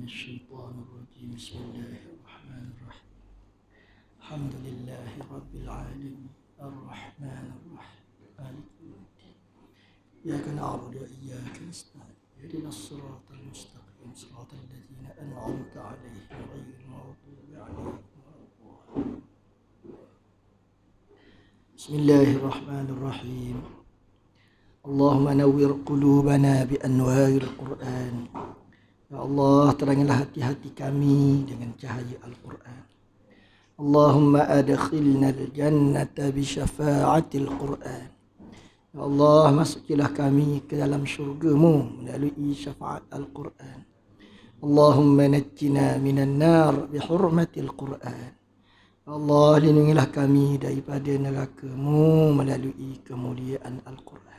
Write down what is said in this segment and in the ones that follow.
الشيطان الرجيم بسم الله الرحمن الرحيم الحمد لله رب العالمين الرحمن الرحيم مالك يوم الدين إياك نعبد وإياك نستعين اهدنا الصراط المستقيم صراط الذين أنعمت عليهم غير المغضوب عليهم ولا الضالين بسم الله الرحمن الرحيم اللهم نور قلوبنا بأنوار القرآن. Ya Allah, terangilah hati-hati kami dengan cahaya Al-Quran. Allahumma adkhilna al-jannata bi syafa'atil Quran. Ya Allah, masukilah kami ke dalam syurga-Mu melalui syafaat Al-Quran. Allahumma najjina minan nar bi hurmatil Quran. Ya Allah, lindungilah kami daripada neraka-Mu melalui kemuliaan Al-Quran.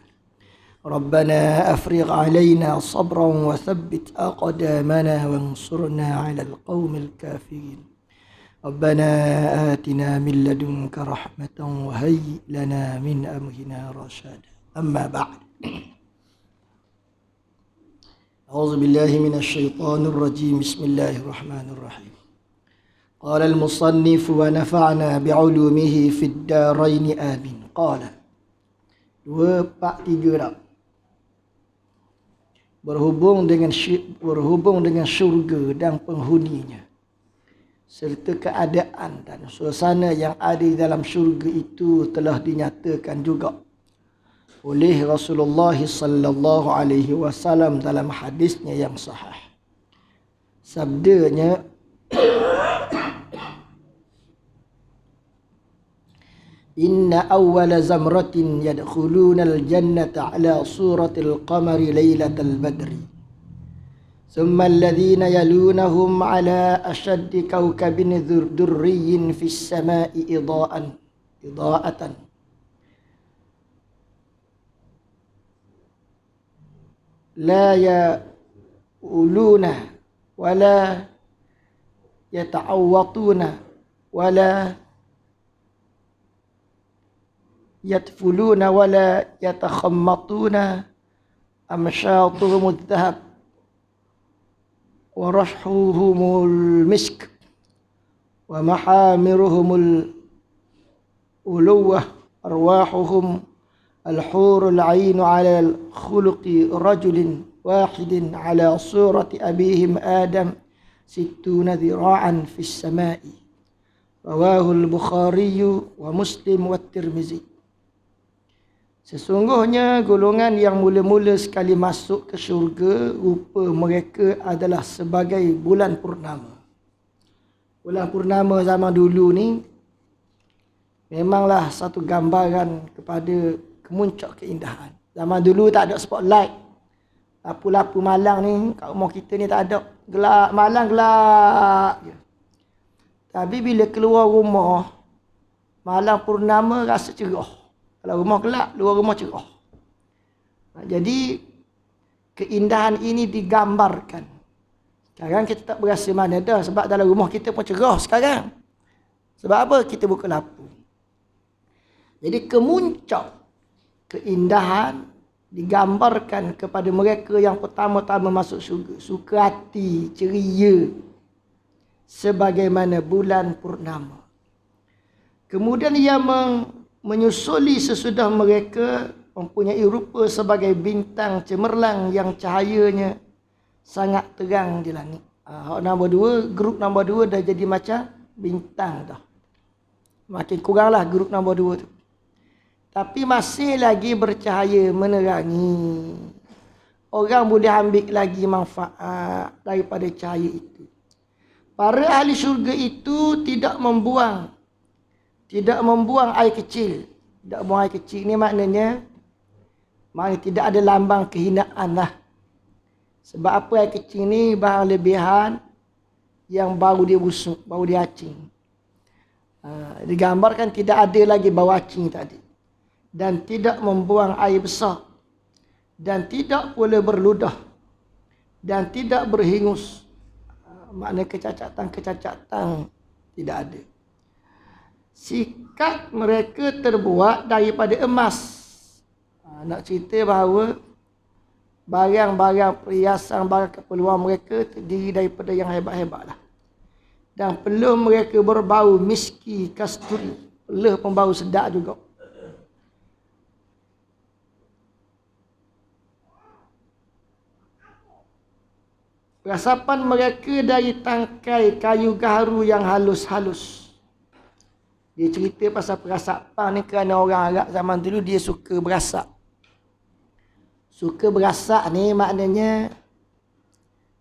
ربنا أفرغ علينا صبرا وثبت أقدامنا وانصرنا على القوم الكافرين ربنا آتنا من لدنك رحمة وهيئ لنا من أمرنا رشدا أما بعد أعوذ بالله من الشيطان الرجيم بسم الله الرحمن الرحيم قال المصنف ونفعنا بعلومه في الدارين آمين قال 243 berhubung dengan syurga dan penghuninya serta keadaan dan suasana yang ada di dalam syurga itu telah dinyatakan juga oleh Rasulullah sallallahu alaihi wasallam dalam hadisnya yang sahih. Sabdanya Inna awwala zamratin yadkhuluna al-jannata ala suratil qamari laylatal badri thumma alladhina yalunahum ala ashaddi kawkabin durriyyin fis samai ida'atan la ya'uluna wala yata'awwatuna wala yatfuluna wala yatakhammatuna amsyatuhumul dhahab wa rashuhumul misk wa mahamiruhumul uluwah arwahuhum al-hurul ainu ala khuluqi rajulin wahidin ala surati abihim Adam 60 dhira'an fis samai rawahul Bukhari wa Muslim wa Tirmizi. Sesungguhnya golongan yang mula-mula sekali masuk ke syurga, rupa mereka adalah sebagai bulan purnama. Bulan purnama zaman dulu ni memanglah satu gambaran kepada kemuncak keindahan. Zaman dulu tak ada spotlight. Lampu-lampu malang ni kat rumah kita ni tak ada. Gelap, malang gelap je. Tapi bila keluar rumah, malam purnama rasa cerah. Kalau rumah gelap, luar rumah cerah. Jadi, keindahan ini digambarkan. Sekarang kita tak berasa mana dah. Sebab dalam rumah kita pun cerah sekarang. Sebab apa? Kita buka lampu. Jadi, kemuncak keindahan digambarkan kepada mereka yang pertama-tama masuk syurga. Suka hati, ceria. Sebagaimana bulan purnama. Kemudian ia menyusuli sesudah mereka mempunyai rupa sebagai bintang cemerlang yang cahayanya sangat terang di langit. Grup nombor 2 dah jadi macam bintang dah. Makin kuranglah grup nombor 2 tu. Tapi masih lagi bercahaya menerangi. Orang boleh ambil lagi manfaat daripada cahaya itu. Para ahli syurga itu tidak membuang air kecil. Tidak buang air kecil ni maknanya tidak ada lambang kehinaan lah. Sebab apa air kecil ni bahan lebihan yang baru dia busuk, baru dia acing. Digambarkan tidak ada lagi bau acing tadi. Dan tidak membuang air besar. Dan tidak pula berludah. Dan tidak berhingus. Makna kecacatan tidak ada. Sikat mereka terbuat daripada emas. Nak cerita bahawa barang-barang perhiasan, barang keperluan mereka terdiri daripada yang hebat-hebat lah. Dan peluh mereka berbau miski kasturi. Peluh pun bau sedap juga. Rasapan mereka dari tangkai kayu gaharu yang halus-halus. Dia cerita pasal perasapan ni kerana orang Arab zaman dulu dia suka berasak. Suka berasak ni maknanya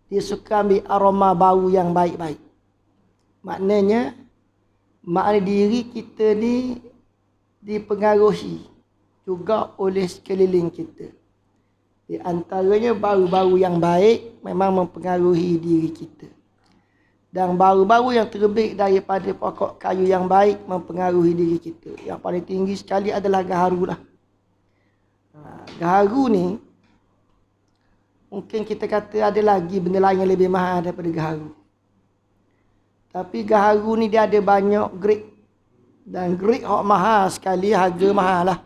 dia suka ambil aroma bau yang baik-baik. Maknanya diri kita ni dipengaruhi juga oleh sekeliling kita. Di antaranya bau-bau yang baik memang mempengaruhi diri kita. Dan bau-bau yang terbit daripada pokok kayu yang baik mempengaruhi diri kita. Yang paling tinggi sekali adalah gaharu lah. Gaharu ni mungkin kita kata ada lagi benda lain yang lebih mahal daripada gaharu. Tapi gaharu ni dia ada banyak grade. Dan grade yang mahal sekali, harga mahal lah.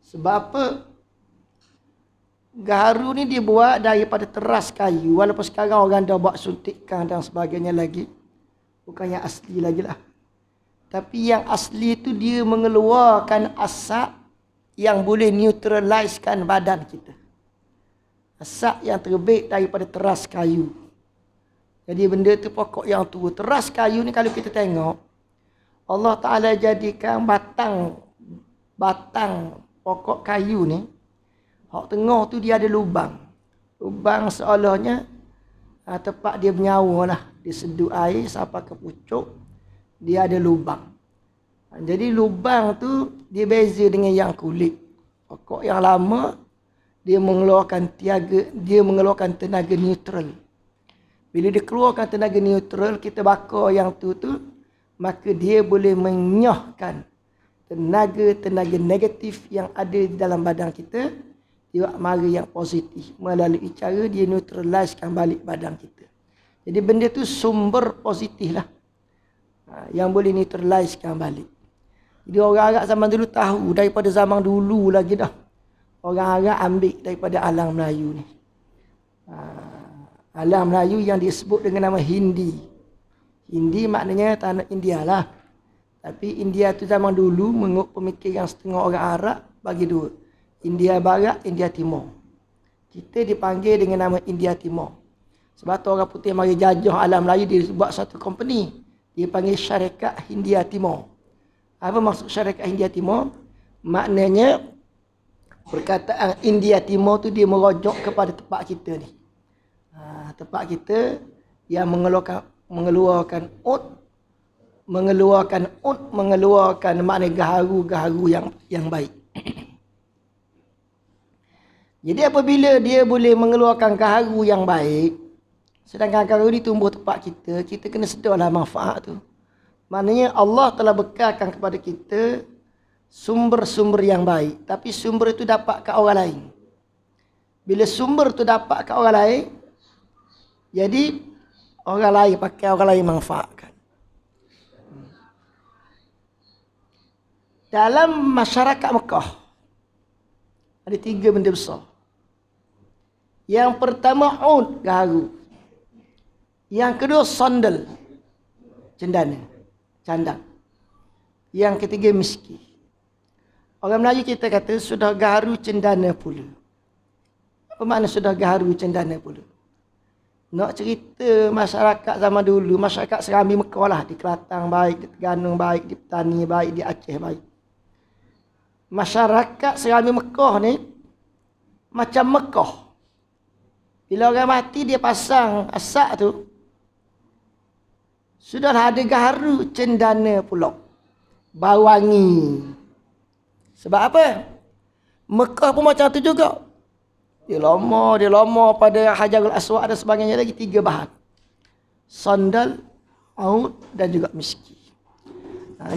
Sebab apa? Gaharu ni dibuat daripada teras kayu. Walaupun sekarang orang dah buat suntikan dan sebagainya lagi. Bukan yang asli lagi lah. Tapi yang asli tu dia mengeluarkan asap yang boleh neutralizekan badan kita. Asap yang terbit daripada teras kayu. Jadi benda tu pokok yang tua. Teras kayu ni kalau kita tengok, Allah Ta'ala jadikan batang pokok kayu ni, hak tengah tu dia ada lubang. Lubang seolahnya tempat dia bernyawa lah. Dia sedut air sampai ke pucuk, dia ada lubang. Jadi lubang tu dia beza dengan yang kulit. Pokok yang lama dia mengeluarkan tenaga neutral. Bila dia keluarkan tenaga neutral, kita bakar yang tu maka dia boleh menyohkan tenaga negatif yang ada di dalam badan kita, dia mara yang positif. Melalui cara dia neutralizekan balik badan kita. Jadi benda tu sumber positif lah. Yang boleh neutralizekan balik. Jadi orang Arab zaman dulu tahu, daripada zaman dulu lagi dah. Orang Arab ambil daripada alam Melayu ni. Alam Melayu yang disebut dengan nama Hindi. Hindi maknanya tanah India lah. Tapi India tu zaman dulu mengikut pemikiran setengah orang Arab bagi dua. India Barat, India Timur. Kita dipanggil dengan nama India Timur. Sebab tu orang putih mari jajah alam Melayu, dia buat satu company. Dia panggil Syarikat Hindia Timur. Apa maksud Syarikat Hindia Timur? Maknanya perkataan India Timur tu dia merujuk kepada tempat kita ni. Tempat kita yang mengeluarkan makna gaharu yang baik. Jadi apabila dia boleh mengeluarkan gaharu yang baik, sedangkan gaharu ni tumbuh tempat kita kena sedarlah manfaat tu. Maknanya Allah telah bekalkan kepada kita sumber-sumber yang baik. Tapi sumber itu dapat kat orang lain. Bila sumber tu dapat kat orang lain, jadi orang lain pakai, orang lain manfaatkan. Dalam masyarakat Mekah, ada 3 benda besar. Yang pertama, ud, gaharu. Yang kedua, sandal, cendana, candang. Yang ketiga, miski. Orang Melayu kita kata, sudah gaharu cendana pula. Apa makna sudah gaharu cendana pula? Nak cerita masyarakat zaman dulu, masyarakat Serambi Mekah lah. Di Kelantan baik, di Terengganu baik, di Petani baik, di Aceh baik. Masyarakat Serambi Mekah ni macam Mekah. Bila orang mati dia pasang asap tu, sudahlah ada gaharu cendana pula. Bau wangi. Sebab apa? Mekah pun macam tu juga. Dia lama pada Hajarul Aswad dan sebagainya lagi 3 bahan. Sandal, ud dan juga miski.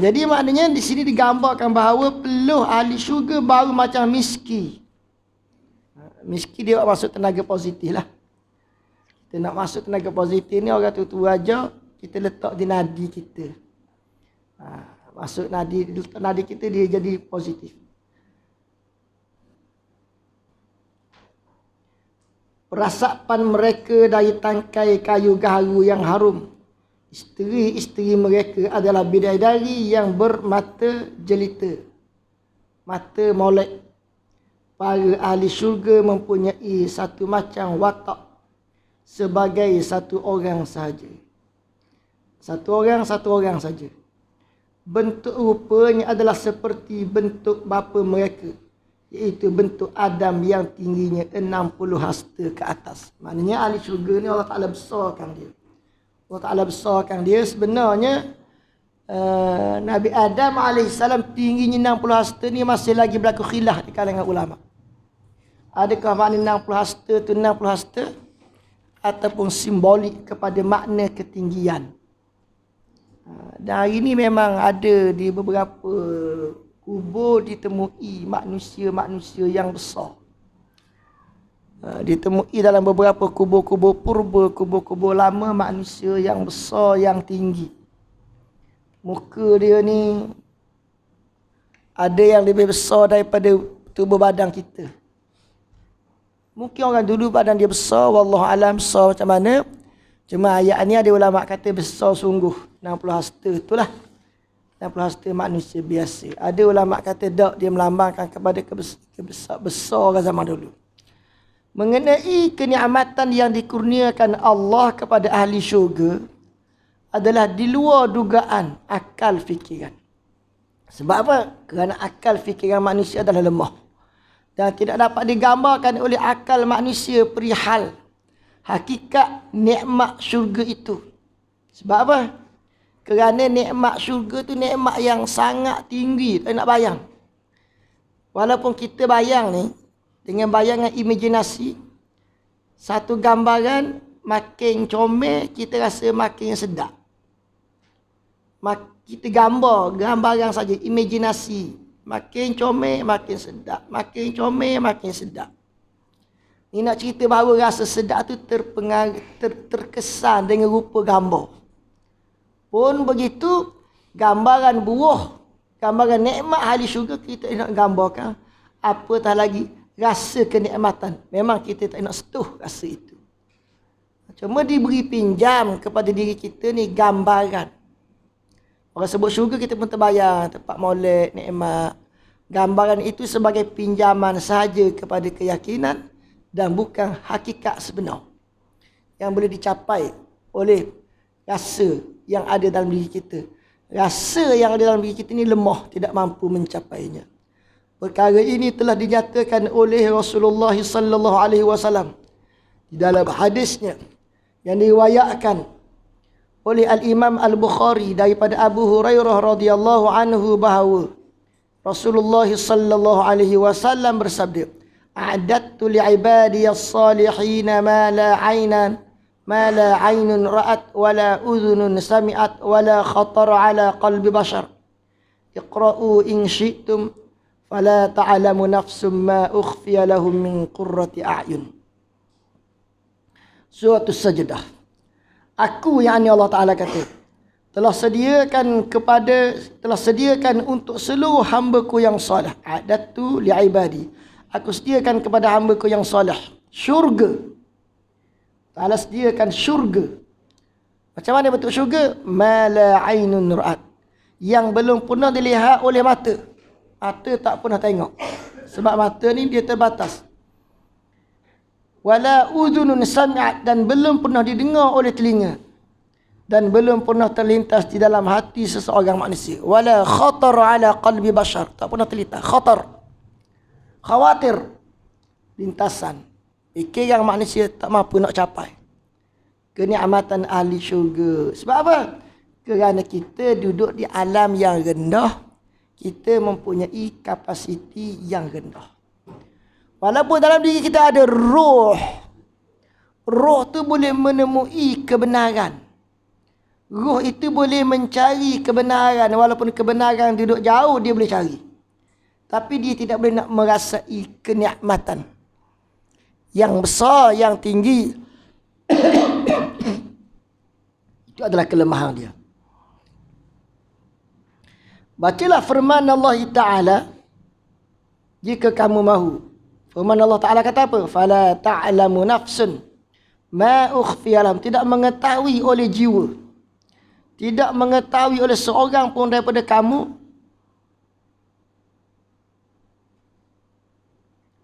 Jadi maknanya di sini digambarkan bahawa peluh ahli syurga baru macam miski. Miski dia masuk tenaga positif lah. Kita nak masuk tenaga positif ni orang tu aja kita letak di nadi kita. Masuk nadi kita dia jadi positif. Perasapan mereka dari tangkai kayu gaharu yang harum. Isteri-isteri mereka adalah bidadari yang bermata jelita, mata molek. Para ahli syurga mempunyai satu macam watak sebagai satu orang sahaja. Satu orang saja. Bentuk rupanya adalah seperti bentuk bapa mereka, iaitu bentuk Adam yang tingginya 60 hasta ke atas. Maknanya ahli syurga ni Allah Ta'ala besarkan dia. Allah Ta'ala besarkan dia. Sebenarnya Nabi Adam AS tingginya 60 hasta ni masih lagi berlaku khilaf di kalangan ulama. Adakah makna 60 hasta tu 60 hasta ataupun simbolik kepada makna ketinggian. Dan hari ini memang ada di beberapa kubur ditemui manusia-manusia yang besar. Ditemui dalam beberapa kubur-kubur purba, kubur-kubur lama, manusia yang besar, yang tinggi. Muka dia ni ada yang lebih besar daripada tubuh badan kita. Mungkin orang dulu badan dia besar, wallahualam besar macam mana. Cuma ayat ni ada ulama kata besar sungguh, 60 hasta itulah. 60 hasta manusia biasa. Ada ulama kata tak, dia melambangkan kepada besar zaman dulu. Mengenai kenikmatan yang dikurniakan Allah kepada ahli syurga adalah di luar dugaan akal fikiran. Sebab apa? Kerana akal fikiran manusia adalah lemah dan tidak dapat digambarkan oleh akal manusia perihal hakikat nikmat syurga itu. Sebab apa? Kerana nikmat syurga tu nikmat yang sangat tinggi, tak nak bayang. Walaupun kita bayang ni dengan bayangan imajinasi, satu gambaran makin comel, kita rasa makin sedap. Kita gambaran saja, imajinasi. Makin comel, makin sedap. Makin comel, makin sedap. Ni nak cerita bahawa rasa sedap tu terkesan dengan rupa gambar. Pun begitu, gambaran buah, gambaran nikmat ahli syurga kita nak gambarkan. Apatah lagi rasa kenikmatan. Memang kita tak nak sentuh rasa itu. Cuma diberi pinjam kepada diri kita ni gambaran. Orang sebut syurga kita pun terbayang, tempat molek, nikmat. Gambaran itu sebagai pinjaman sahaja kepada keyakinan dan bukan hakikat sebenar yang boleh dicapai oleh rasa yang ada dalam diri kita. Rasa yang ada dalam diri kita ni lemah, tidak mampu mencapainya. Perkara ini telah dinyatakan oleh Rasulullah sallallahu alaihi wasallam di dalam hadisnya yang diriwayatkan oleh Al-Imam Al-Bukhari daripada Abu Hurairah radhiyallahu anhu bahawa Rasulullah sallallahu alaihi wasallam bersabda, "A'adtu li'ibadiyas salihin ma la 'ainun ra'at wa la udhunun sami'at wa la khatar 'ala qalbi bashar. Iqra'u in syi'tum fala ta'lamu nafsum ma ukhfiya lahum min qurrati a'yun." Surah As-Sajdah. Aku, yang ni Allah Ta'ala kata, telah sediakan untuk seluruh hamba-Ku yang soleh. A'adtu li'ibadi. Aku sediakan kepada hamba-Ku yang soleh syurga. Ta'ala sediakan syurga. Macam mana bentuk syurga? Ma la 'ainun ra'at. Yang belum pernah dilihat oleh mata. Mata tak pernah tengok. Sebab mata ni dia terbatas. Wala udhunun sami'at, dan belum pernah didengar oleh telinga, dan belum pernah terlintas di dalam hati seseorang manusia. Wala khatar 'ala qalbi bashar, tak pernah terlintas. Khatar, khawatir, lintasan, fikiran manusia tak mampu nak capai. Kenikmatan ahli syurga. Sebab apa? Kerana kita duduk di alam yang rendah, kita mempunyai kapasiti yang rendah. Walaupun dalam diri kita ada roh. Roh tu boleh menemui kebenaran. Roh itu boleh mencari kebenaran. Walaupun kebenaran duduk jauh, dia boleh cari. Tapi dia tidak boleh nak merasai kenikmatan yang besar, yang tinggi. Itu adalah kelemahan dia. Bacalah firman Allah Ta'ala, jika kamu mahu. Firman Allah Ta'ala kata apa? Fala ta'lamu nafsun ma ukhfiya lahum. Tidak mengetahui oleh jiwa, tidak mengetahui oleh seorang pun daripada kamu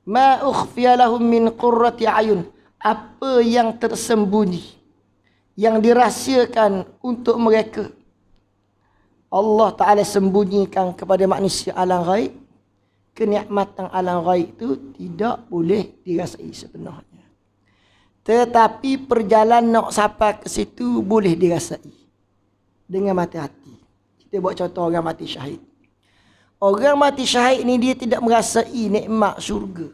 ma ukhfiya lahum min qurrati ayun, apa yang tersembunyi, yang dirahsiakan untuk mereka. Allah Ta'ala sembunyikan kepada manusia alam ghaib. Kenikmatan alam ghaib itu tidak boleh dirasai sebenarnya. Tetapi perjalanan nak sampai ke situ boleh dirasai dengan mata hati. Kita buat contoh orang mati syahid. Orang mati syahid ni dia tidak merasai nikmat syurga.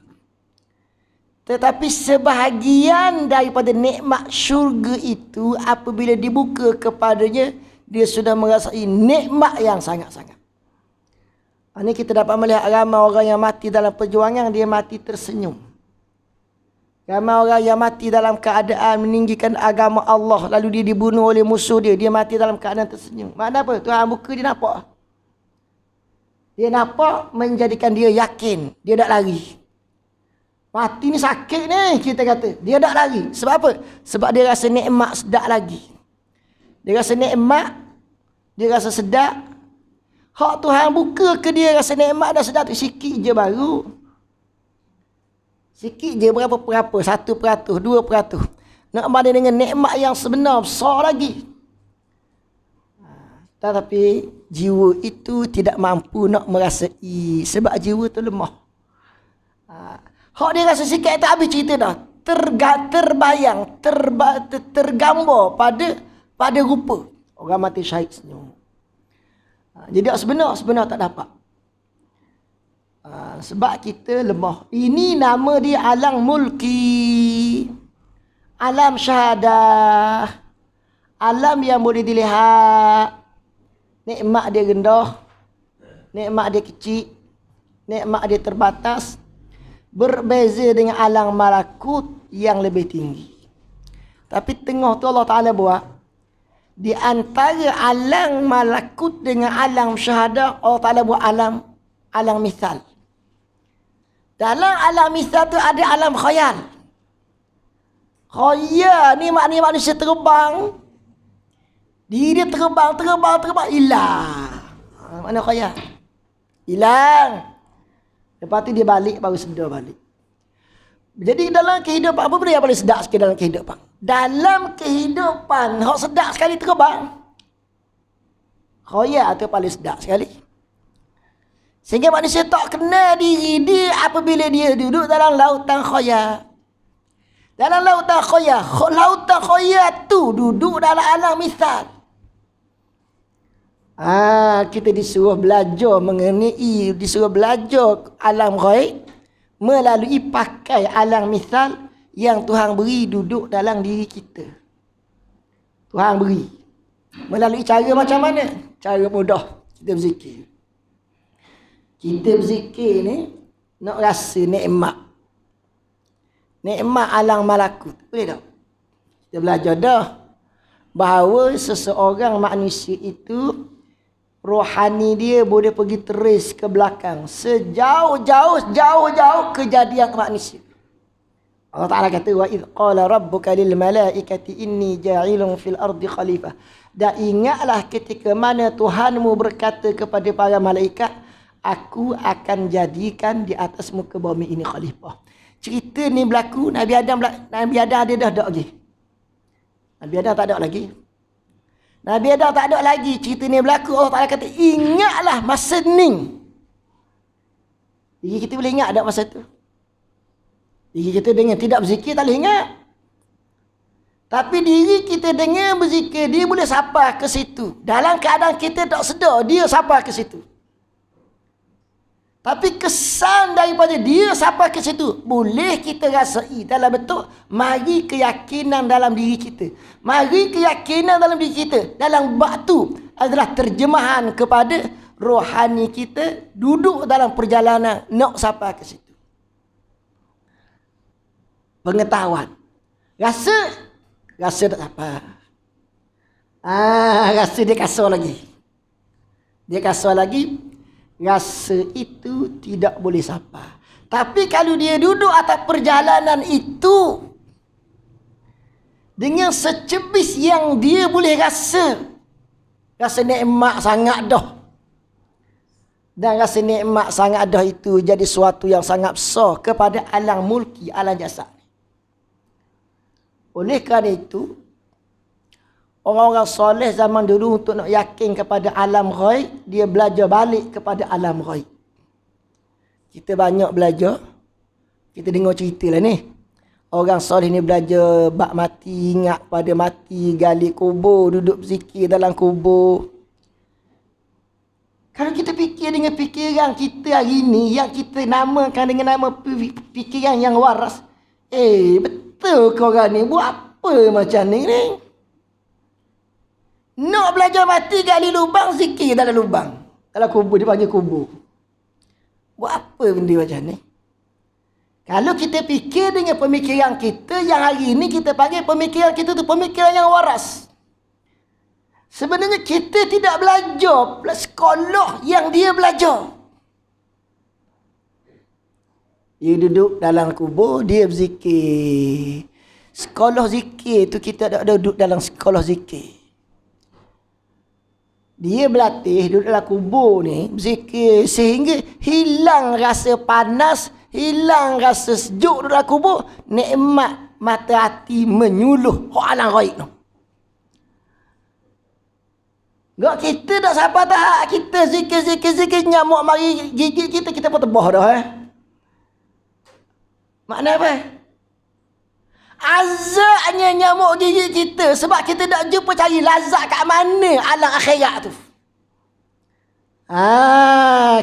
Tetapi sebahagian daripada nikmat syurga itu apabila dibuka kepadanya, dia sudah merasai nikmat yang sangat-sangat. Ini kita dapat melihat ramai orang yang mati dalam perjuangan, dia mati tersenyum. Ramai orang yang mati dalam keadaan meninggikan agama Allah, lalu dia dibunuh oleh musuh dia, dia mati dalam keadaan tersenyum. Makna apa? Tuhan buka dia nampak. Dia nampak menjadikan dia yakin, dia tak lari. Mati ni sakit ni, kita kata. Dia tak lari. Sebab apa? Sebab dia rasa nikmat sedap lagi. Dia rasa nikmat, dia rasa sedap. Hak Tuhan buka ke dia rasa nikmat dan sedap tu sikit je baru. Sikit je berapa peratus, 1%, 2%. Nak banding dengan nikmat yang sebenar, besar lagi. Tetapi jiwa itu tidak mampu nak merasai sebab jiwa tu lemah. Hak dia rasa sikit tu habis cerita dah. Terbayang, tergambar pada rupa. Orang mati syahid senyum. Jadi sebenar tak dapat. Sebab kita lemah. Ini nama dia alam mulki, alam syahadah, alam yang boleh dilihat. Nikmat dia rendah, nikmat dia kecil, nikmat dia terbatas. Berbeza dengan alam malakut yang lebih tinggi. Tapi tengah tu Allah Ta'ala buat, di antara alam malakut dengan alam syahadah, Allah Ta'ala buat alam misal. Dalam alam misal tu ada alam khayal. Khayal ni maknanya manusia terbang. Dia terbang, hilang. Mana khayal? Hilang. Lepas tu dia balik, baru sedar balik. Jadi dalam kehidupan, apa benda yang paling sedap sekali dalam kehidupan? Dalam kehidupan, hak sedap sekali terbang. Khayal tu paling sedap sekali. Sehingga manusia tak kenal diri dia apabila dia duduk dalam lautan khayal. Dalam lautan khayal tu duduk dalam alam misal. Kita disuruh belajar mengenai, disuruh belajar alam ghaib melalui pakai alam misal yang Tuhan beri duduk dalam diri kita. Tuhan beri. Melalui cara macam mana? Cara mudah. Kita berzikir. Kita berzikir ni nak rasa nikmat. Nikmat alam malakut. Boleh tak? Kita belajar dah bahawa seseorang manusia itu rohani dia boleh pergi teris ke belakang sejauh-jauh kejadian manusia. Allah Ta'ala kata wa idh qala rabbuka lil malaikati inni ja'ilun fil ardi khalifah. Dan ingatlah ketika mana Tuhanmu berkata kepada para malaikat, aku akan jadikan di atas muka bumi ini khalifah. Cerita ni berlaku, Nabi Adam ada dah tak lagi. Nabi Adam tak ada lagi. Nabi Adam tak ada lagi, cerita ni berlaku. Allah Ta'ala kata, ingatlah masa ni. Jadi kita boleh ingat tak masa tu? Diri kita dengar tidak berzikir, tak boleh ingat. Tapi diri kita dengar berzikir, dia boleh sampai ke situ. Dalam keadaan kita tak sedar, dia sampai ke situ. Tapi kesan daripada dia sampai ke situ boleh kita rasai dalam bentuk mari keyakinan dalam diri kita. Mari keyakinan dalam diri kita. Dalam bab tu adalah terjemahan kepada rohani kita duduk dalam perjalanan nak sampai ke situ. Pengetahuan. Rasa tak sampai. Rasa dia kasar lagi. Rasa itu tidak boleh sampai. Tapi kalau dia duduk atas perjalanan itu dengan secebis yang dia boleh rasa nikmat sangat dah. Dan rasa nikmat sangat dah itu jadi suatu yang sangat besar kepada alam mulki, alam jasad. Oleh kerana itu, orang-orang soleh zaman dulu untuk nak yakin kepada alam ghaib, dia belajar balik kepada alam ghaib. Kita banyak belajar. Kita dengar cerita lah ni. Orang soleh ni belajar bab mati, ingat pada mati, gali kubur, duduk berzikir dalam kubur. Kalau kita fikir dengan fikiran kita hari ni, yang kita namakan dengan nama fikiran yang waras, betul ke orang ni buat apa macam ni? Nak belajar mati gali lubang, zikir dalam lubang. Dalam kubur, dia panggil kubur. Buat apa benda macam ni? Kalau kita fikir dengan pemikiran kita, yang hari ni kita panggil pemikiran kita tu pemikiran yang waras. Sebenarnya kita tidak belajar sekolah yang dia belajar. Dia duduk dalam kubur, dia berzikir. Sekolah zikir tu kita tak ada duduk dalam sekolah zikir. Dia berlatih duduk dalam kubur ni, berzikir sehingga hilang rasa panas, hilang rasa sejuk dalam kubur, nikmat mata hati menyuluh alam ghaib tu. Gak kita tak sampai tahap kita zikir nyamuk mari gigit kita pun tebah dah Makna apa? Azabnya nyamuk gigit kita sebab kita tak jumpa cari lazat kat mana alam akhirat tu.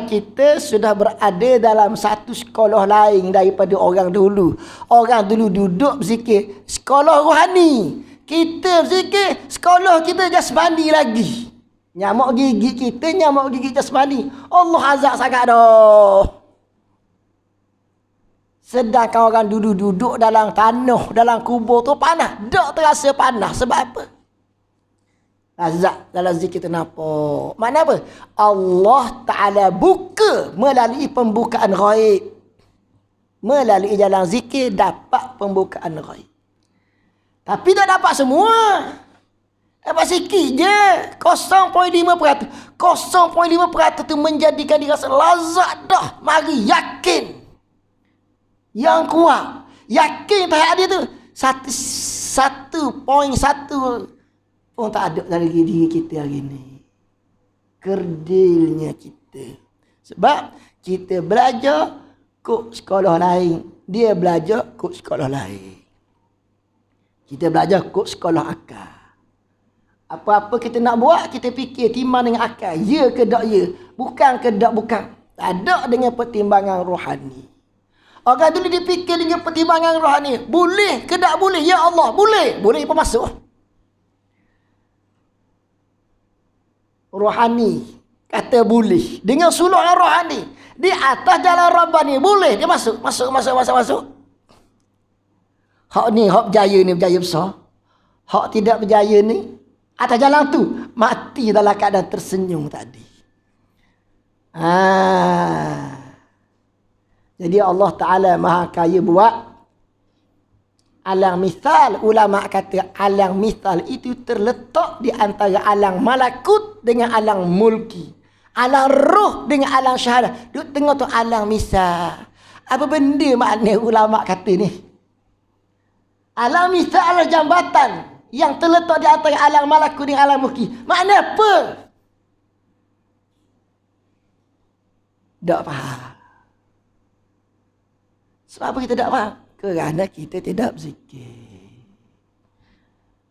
Kita sudah berada dalam satu sekolah lain daripada orang dulu. Orang dulu duduk berzikir sekolah rohani. Kita berzikir sekolah kita jasmani lagi. Nyamuk gigit kita, nyamuk gigit jasmani. Allah azab sangat dah. Sedangkan orang duduk dalam tanah, dalam kubur tu panas. Tak terasa panas. Sebab apa? Lazat dalam zikir kita nampak. Makna apa? Allah Ta'ala buka melalui pembukaan ghaib. Melalui jalan zikir dapat pembukaan ghaib. Tapi tak dapat semua. Dapat sikit je. 0.5%. 0.5% tu menjadikan dia rasa lazat dah. Mari yakin. Yang kuat. Yakin tahap dia tu. 1.1 pun tak ada dalam diri kita hari ni. Kerdilnya kita. Sebab kita belajar kok sekolah lain. Dia belajar kok sekolah lain. Kita belajar kok sekolah akal. Apa-apa kita nak buat, kita fikir timbang dengan akal. Ya ke tak ya? Bukan ke tak bukan? Tak ada dengan pertimbangan rohani. Orang dulu dipikir dengan pertimbangan rohani. Boleh ke tak boleh? Ya Allah, boleh. Boleh apa masuk? Rohani kata boleh. Dengan suluh rohani. Di atas jalan Rabbani. Boleh. Dia masuk. Masuk. Hak ni, hak berjaya ni berjaya besar. Hak tidak berjaya ni, atas jalan tu, mati dalam keadaan tersenyum tadi. Jadi Allah Ta'ala maha kaya buat alam misal. Ulama kata alam misal itu terletak di antara alam malakut dengan alam mulki. Alam roh dengan alam syahadah. Duk tengok tu alam misal. Apa benda makna ulama kata ni? Alam misal adalah jambatan yang terletak di antara alam malakut dengan alam mulki. Makna apa? Tak faham. Sebab apa kita tak faham? Kerana kita tidak berzikir.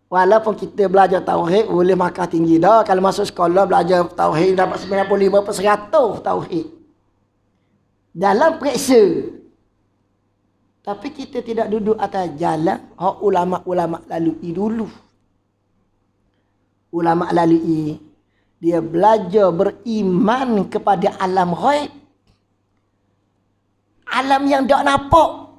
Walaupun kita belajar tauhid, boleh markah tinggi dah. Kalau masuk sekolah belajar tauhid, dapat 95% tauhid. Dalam periksa. Tapi kita tidak duduk atas jalan hak ulama-ulama lalui dulu. Ulama lalui, dia belajar beriman kepada alam ghaib. Alam yang tak nampak.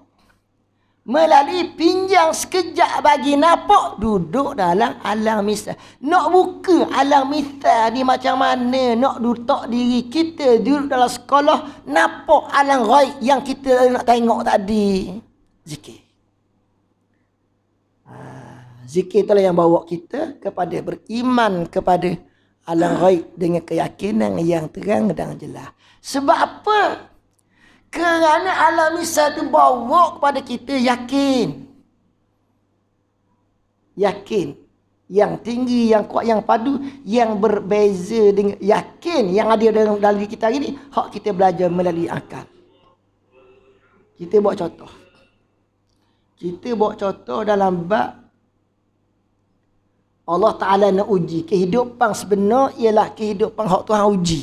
Melalui pinjang sekejap bagi nampak duduk dalam alam misal. Nak buka alam misal ni macam mana? Nak duduk diri kita duduk dalam sekolah nampak alam ghaib yang kita nak tengok tadi. Zikir. Zikir itulah yang bawa kita kepada beriman kepada alam ghaib dengan keyakinan yang terang dan jelas. Sebab apa? Kerana alam misal itu bawa kepada kita yakin. Yakin. Yang tinggi, yang kuat, yang padu, yang berbeza dengan yakin yang ada dalam diri kita hari ini. Hak kita belajar melalui akal. Kita buat contoh. Kita buat contoh dalam bab Allah Ta'ala nak uji. Kehidupan sebenar ialah kehidupan hak Tuhan uji.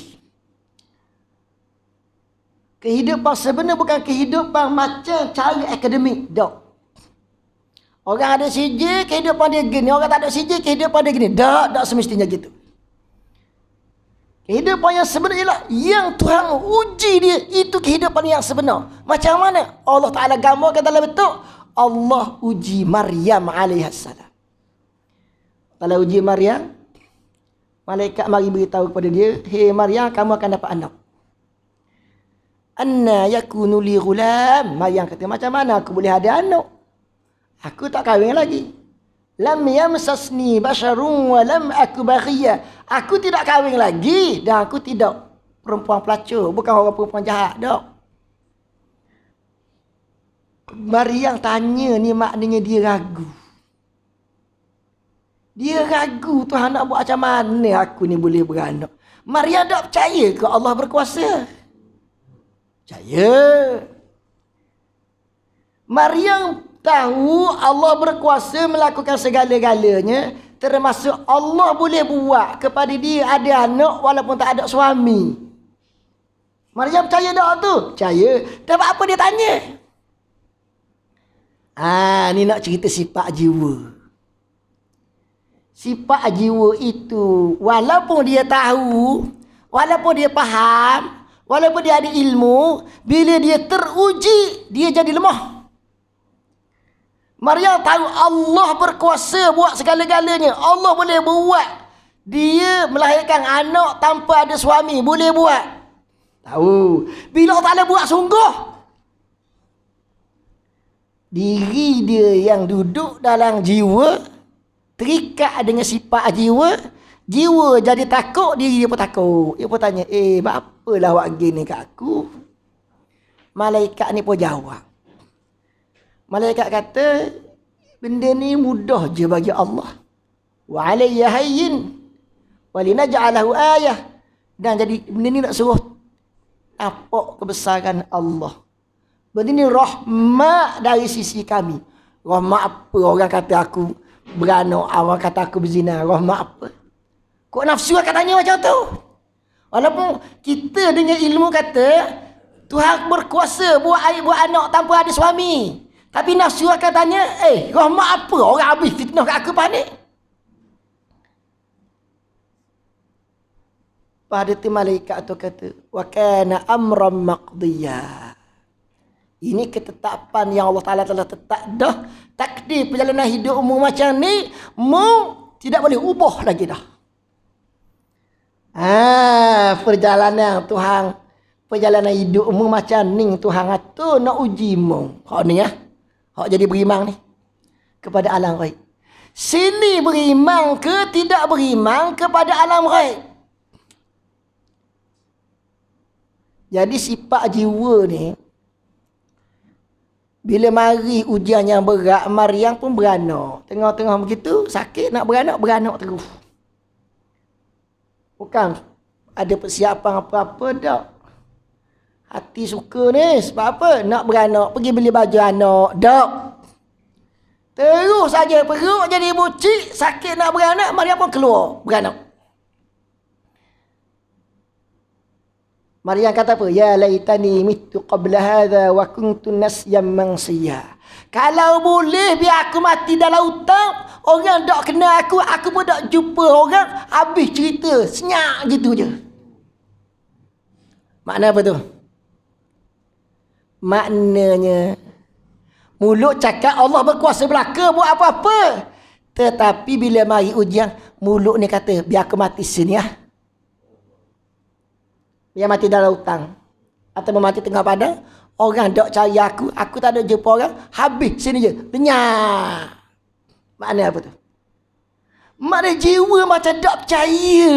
Kehidupan sebenar bukan kehidupan macam cara akademik. Tak. Orang ada CJ, kehidupan dia gini. Orang tak ada CJ, kehidupan dia gini. Tak semestinya gitu. Kehidupan yang sebenar ialah yang Tuhan uji dia. Itu kehidupan yang sebenar. Macam mana? Allah Ta'ala gambarkan dalam bentuk Allah uji Maryam alaihissalam. Kalau uji Maryam, malaikat mari beritahu kepada dia, "Hei Maryam, kamu akan dapat anak." Anna yakunu li ghulam. Maryam kata, macam mana aku boleh ada anak? Aku tak kahwin lagi. Lam yamsasni basharun wa lam aku baghiyah. Aku tidak kahwin lagi dan aku tidak perempuan pelacur, bukan orang perempuan jahat dak. Maryam tanya ni maknanya dia ragu. Dia ragu Tuhan nak buat macam mana aku ni boleh beranak. Maryam tak percaya ke Allah berkuasa? Percaya. Maryam tahu Allah berkuasa melakukan segala-galanya, termasuk Allah boleh buat kepada dia ada anak walaupun tak ada suami. Maryam percaya tak tu? Percaya. Tapi apa dia tanya? Ni nak cerita sifat jiwa. Sifat jiwa itu walaupun dia tahu, walaupun dia faham, walaupun dia ada ilmu, bila dia teruji, dia jadi lemah. Maryam tahu Allah berkuasa buat segala-galanya. Allah boleh buat dia melahirkan anak tanpa ada suami. Boleh buat. Tahu. Bila Allah Ta'ala buat sungguh, diri dia yang duduk dalam jiwa, terikat dengan sifat jiwa, jiwa jadi takut, diri dia pun takut. Dia pun tanya, apalah awak gini kat aku? Malaikat ni pun jawab. Malaikat kata, benda ni mudah je bagi Allah. Wa alayya hayyin wa linaj'alahu ayah. Dan jadi benda ni nak suruh nampak kebesaran Allah. Benda ni rahmat dari sisi kami. Rahmat apa orang kata aku beranak, orang kata aku berzina, rahmat apa? Kok nafsu katanya macam tu? Walaupun kita dengan ilmu kata Tuhan berkuasa buat anak tanpa ada suami. Tapi nafsu akan tanya, rahmat apa? Orang habis fitnah kat aku panik. Pada tu malaikat tu kata, wa kana amran maqdiya. Ini ketetapan yang Allah Ta'ala telah tetap dah. Takdir perjalanan hidupmu macam ni, tidak boleh ubah lagi dah. Perjalanan Tuhan, perjalanan hidupmu macam ni Tuhan atur nak uji mu. Hak ni ya. Hak jadi beriman ni kepada alam ghaib. Sini beriman ke tidak beriman kepada alam ghaib. Jadi sifat jiwa ni, bila mari ujian yang berat, Maryam pun beranak. Tengah-tengah begitu, sakit nak beranak terus. Bukan ada persiapan apa-apa tak. Hati suka ni, sebab apa? Nak beranak, pergi beli baju anak. Tak. Terus saja perut jadi bucik, sakit nak beranak, Maryam pun keluar beranak. Maryam kata apa? Ya laitani mitu qabla hadha wa kuntu nasyan mansiya. Kalau boleh biar aku mati dalam hutang, orang tak kenal aku pun tak jumpa orang, habis cerita, senyak gitu je. Makna apa tu? Maknanya Mulut cakap Allah berkuasa belaka buat apa-apa. Tetapi bila mari ujian, mulut ni kata, biar aku mati sini ya. Biar mati dalam hutang. Atau mati tengah padang. Orang dok cari aku tak ada jumpa orang. Habis sini je. Lenyap. Makna apa tu? Makna jiwa macam tak percaya.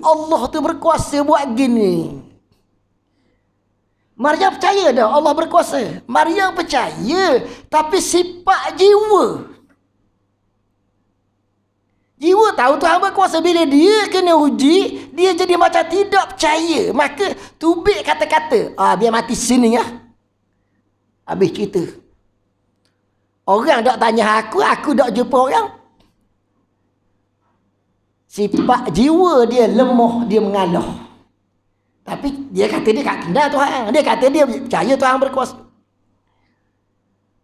Allah tu berkuasa buat gini. Maryam percaya dah Allah berkuasa. Maryam percaya. Tapi sifat jiwa. Jiwa tahu Tuhan berkuasa. Bila dia kena uji, dia jadi macam tidak percaya. Maka tubik kata-kata. Biar mati sini ya. Habis cerita. Orang tak tanya aku tak jumpa orang. Sifat jiwa dia lemah, dia mengalah. Tapi dia kata dia tak kenal Tuhan. Dia kata dia percaya Tuhan berkuasa.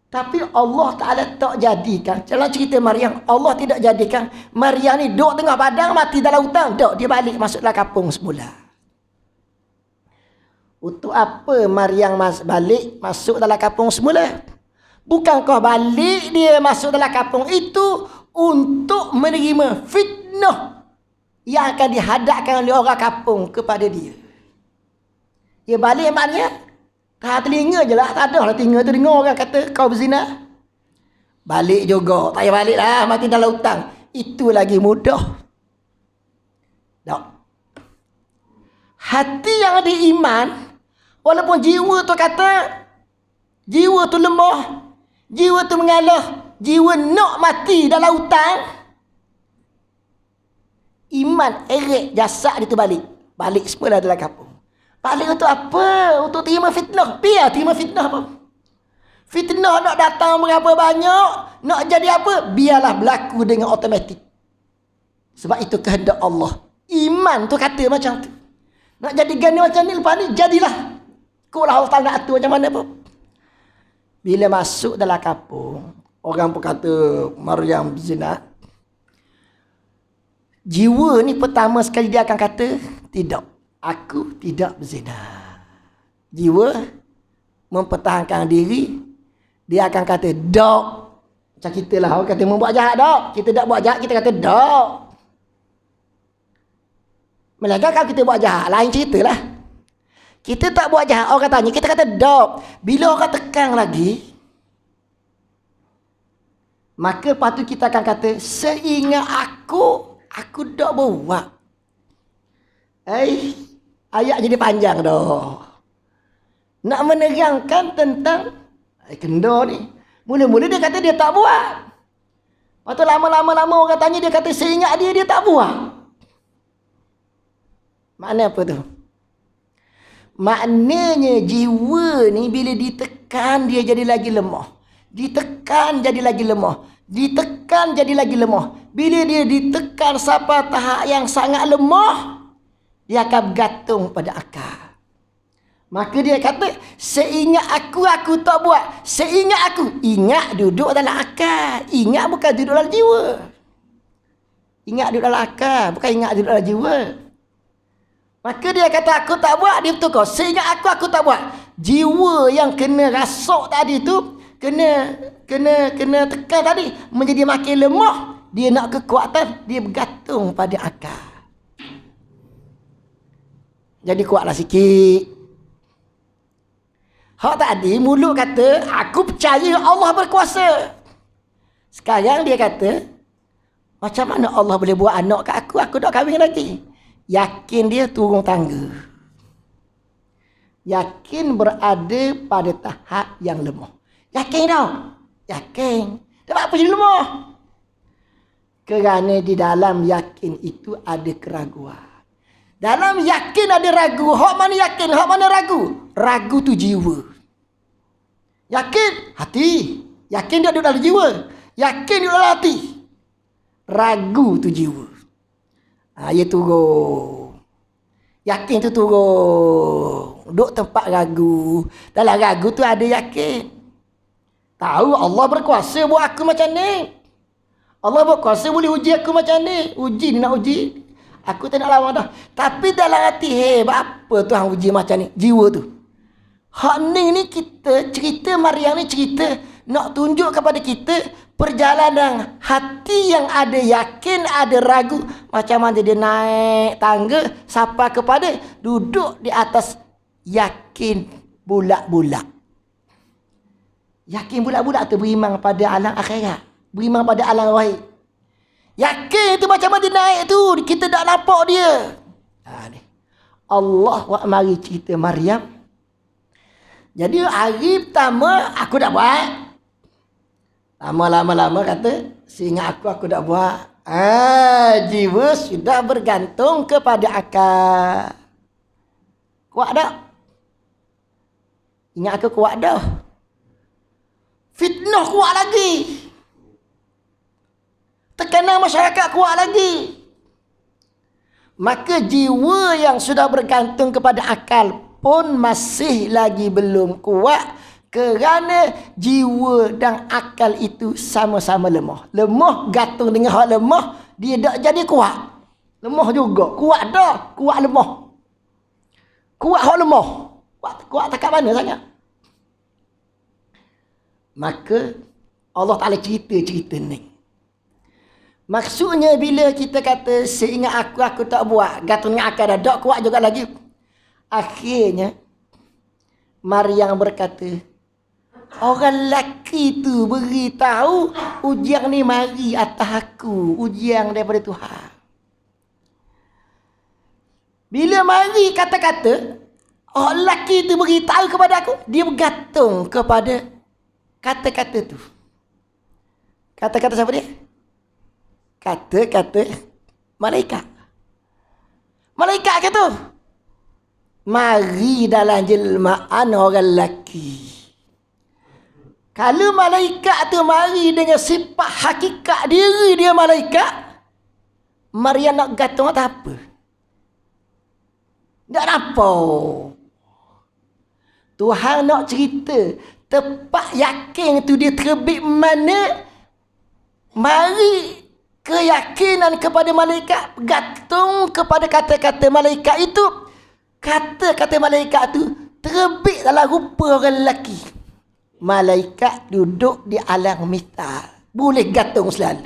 Tapi Allah Ta'ala tak jadikan. Dalam cerita Maryam, Allah tidak jadikan Maryam ni duduk tengah padang mati dalam hutang. Tak, dia balik masuk dalam kampung semula. Untuk apa Maryam balik masuk dalam kampung semula? Bukankah balik dia masuk dalam kampung itu untuk menerima fitnah yang akan dihadapkan oleh orang kampung kepada dia. Dia balik maknanya tak telinga je lah. Tak ada lah telinga tu dengar orang kata kau berzina. Balik juga. Tak payah balik lah. Mati dalam hutang. Itu lagi mudah. Tak. Hati yang ada iman, walaupun jiwa tu kata, jiwa tu lemah, jiwa tu mengalah, jiwa nak mati dalam hutang, iman erik jasad dia tu balik. Balik semula dalam kampung. Balik untuk apa? Untuk terima fitnah. Biar terima fitnah apa? Fitnah nak datang berapa banyak, nak jadi apa? Biarlah berlaku dengan automatik. Sebab itu kehendak Allah. Iman tu kata macam tu. Nak jadi gani macam ni, lepas ni jadilah. Kulah Allah tak nak atur macam mana pun. Bila masuk dalam kampung, orang pun kata Maryam zina. Jiwa ni pertama sekali dia akan kata, tidak, aku tidak berzina. Jiwa mempertahankan diri, dia akan kata, dok. Macam kita lah, orang kata membuat jahat, dok. Kita tak buat jahat, kita kata, dok. Melainkan kalau kita buat jahat, lain cerita lah. Kita tak buat jahat, orang tanya, kita kata, dok. Bila orang tekan lagi, maka lepas tu kita akan kata, seingat aku tak buat. Ayat jadi panjang dah. Nak menerangkan tentang kenda ni. Mula-mula dia kata dia tak buat. Lepas tu lama-lama orang tanya, dia kata seingat dia tak buat. Makna apa tu? Maknanya jiwa ni bila ditekan dia jadi lagi lemah. Ditekan jadi lagi lemah. Ditekan jadi lagi lemah. Bila dia ditekan sampai tahap yang sangat lemah, dia akan bergantung pada akal. Maka dia kata, seingat aku tak buat. Seingat aku. Ingat duduk dalam akal. Ingat bukan duduk dalam jiwa. Ingat duduk dalam akal, bukan ingat duduk dalam jiwa. Maka dia kata aku tak buat, dia betul kau. Seingat aku tak buat. Jiwa yang kena rasuk tadi tu, kena tekan tadi, menjadi makin lemah. Dia nak kekuatan, dia bergantung pada akal. Jadi kuatlah sikit. Hak tadi mulut kata, aku percaya Allah berkuasa. Sekarang dia kata, macam mana Allah boleh buat anak kat aku tak kahwin lagi. Yakin dia turun tangga. Yakin berada pada tahap yang lemah. Yakin tau? Yakin. Sebab apa jadi lemah? Kerana di dalam yakin itu ada keraguan. Dalam yakin ada ragu. Hak mana yakin? Hak mana ragu? Ragu tu jiwa. Yakin? Hati. Yakin dia ada dalam jiwa. Yakin dia dalam hati. Ragu tu jiwa. Ia turun. Yakin tu turun. Duduk tempat ragu. Dalam ragu tu ada yakin. Tahu Allah berkuasa buat aku macam ni. Allah berkuasa boleh uji aku macam ni. Uji ni nak uji. Aku tak nak lawan dah. Tapi dalam hati, apa Tuhan uji macam ni? Jiwa tu. Hak ni kita cerita Maryam ni cerita nak tunjuk kepada kita perjalanan hati yang ada yakin, ada ragu. Macam mana dia naik tangga sampai kepada duduk di atas yakin bulat-bulat. Yakin bulat-bulat tu beriman pada alam akhirat, beriman pada alam wahid. Yakin tu macam mana dia naik tu, kita tak nampak dia. Ni Allah mari cerita Maryam. Jadi hari pertama aku dah buat. Lama-lama kata, seingat aku dah buat. Jiwa sudah bergantung kepada akal. Kuat tak? Ingat aku kuat dah. Fitnah kuat lagi. Tekanan masyarakat kuat lagi. Maka jiwa yang sudah bergantung kepada akal pun masih lagi belum kuat, kerana jiwa dan akal itu sama-sama lemah. Lemah gantung dengan hak lemah, dia tak jadi kuat. Lemah juga. Kuat dah, kuat lemah. Kuat hak lemah. Kuat tak kat mana sangat. Maka Allah Ta'ala cerita ni. Maksudnya bila kita kata seingat aku tak buat, gantung dengan akal dah, tak kuat juga lagi. Akhirnya Maryam berkata, orang lelaki tu beritahu ujian ni mari atas aku, ujian daripada Tuhan. Bila mari kata-kata, orang lelaki tu beritahu kepada aku, dia bergantung kepada kata-kata tu. Kata-kata siapa dia? Kata-kata malaikat. Malaikat kata, mari dalam jelmaan orang lelaki. Kalau malaikat tu mari dengan sifat hakikat diri dia malaikat, Maryam nak gantung atau apa? Tak nampak. Tuhan nak cerita tepat yakin tu dia terbit mana. Mari keyakinan kepada malaikat gantung kepada kata-kata malaikat itu. Kata-kata malaikat tu terbit dalam rupa orang lelaki. Malaikat duduk di alam mithal, boleh gantung selalu.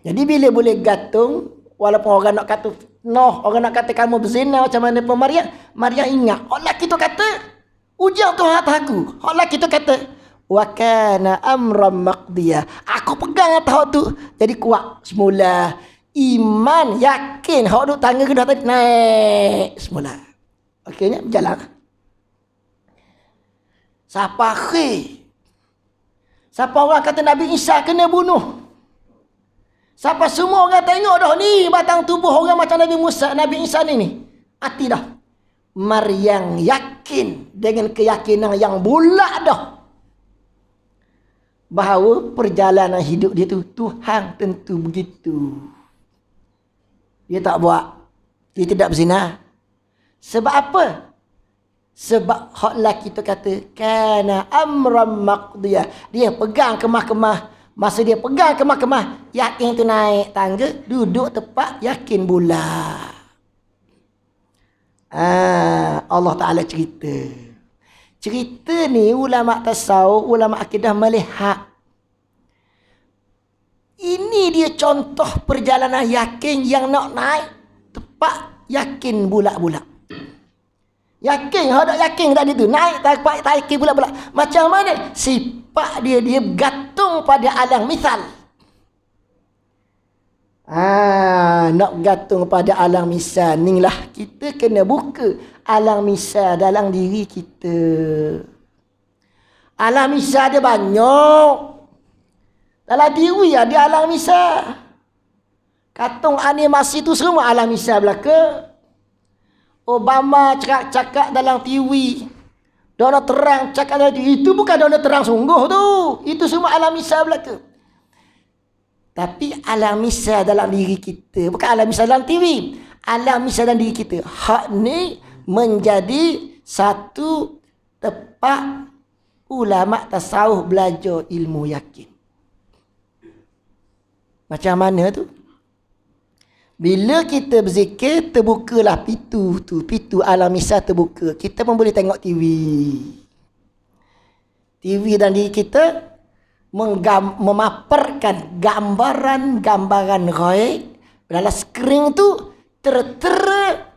Jadi bila boleh gantung, walaupun orang nak kata noh, orang nak kata kamu berzina macam mana pun Maryam ingat orang lelaki tu kata ujian Tuhan atas aku. Orang lelaki tu kata wa kana amran maqdiya, aku pegang atas tu jadi kuat semula. Iman, yakin, hak duk tangga kena tadi naik semula. Okeynya berjalan. Siapa akhir? Siapa orang kata Nabi Isa kena bunuh? Siapa semua orang tengok dah ni batang tubuh orang macam Nabi Musa, Nabi Isa ni. Hati dah. Maryam yakin dengan keyakinan yang bulat dah, bahawa perjalanan hidup dia tu Tuhan tentu begitu. Dia tak buat. Dia tidak berzina. Sebab apa? Sebab hak lelaki tu kata kana amran maqdiyah. Dia pegang kemah-kemah. Masa dia pegang kemah-kemah, yakin tu naik tangga, duduk tepat, yakin bulat. Allah Ta'ala cerita. Cerita ni ulama tasawuf, ulama akidah melihat. Ini dia contoh perjalanan yakin yang nak naik tepat, yakin bulat-bulat. Yakin, hendak yakin tadi tu naik tepat, yakin bulat-bulat. Macam mana? Sifat dia bergantung pada alam misal. Nak gantung pada alam misal ni lah, kita kena buka alam misal dalam diri kita. Alam misal dia banyak. Dalam diri ada alam misal. Kartun animasi tu semua alam misal belaka. Obama cakap dalam TV. Donald Trump cakap dalam TV. Itu bukan Donald Trump sungguh tu. Itu semua alam misal belaka. Tapi alam misal dalam diri kita. Bukan alam misal dalam TV. Alam misal dalam diri kita. Hak ni menjadi satu tempat ulama tasawuf belajar ilmu yakin. Macam mana tu? Bila kita berzikir, terbukalah pintu tu. Pintu alam misal terbuka. Kita pun boleh tengok TV. TV dan diri kita memaparkan gambaran-gambaran gaib dalam skrin tu tertera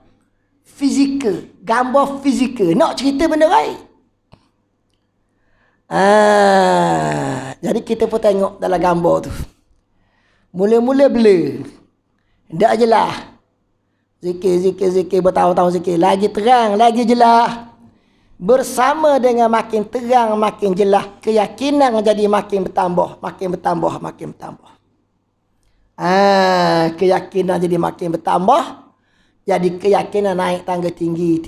fizikal, gambar fizikal. Nak cerita benda gaib. Jadi kita pun tengok dalam gambar tu. Mula-mula blur. Tak jelas. Zikir bertahun-tahun zikir. Lagi terang, lagi jelas. Bersama dengan makin terang, makin jelas, keyakinan jadi makin bertambah. Keyakinan jadi makin bertambah. Jadi keyakinan naik tangga tinggi.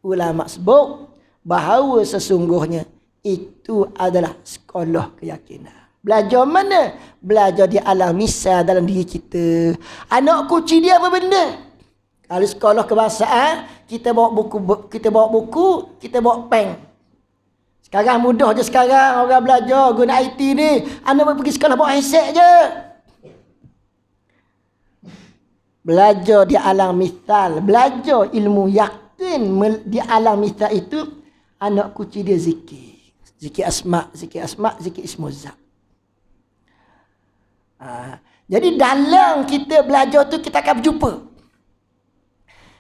Ulama sebut bahawa sesungguhnya itu adalah sekolah keyakinan. Belajar mana? Belajar di alam misal dalam diri kita. Anak kucing dia apa benda? Kalau sekolah kebangsaan, kita bawa buku, kita bawa pen. Sekarang mudah je sekarang orang belajar guna IT ni. Anak pergi sekolah bawa handset je. Belajar di alam misal, belajar ilmu yakin di alam misal itu, anak kucing dia zikir. Zikir asma, zikir ismuzat. Jadi dalam kita belajar tu kita akan berjumpa.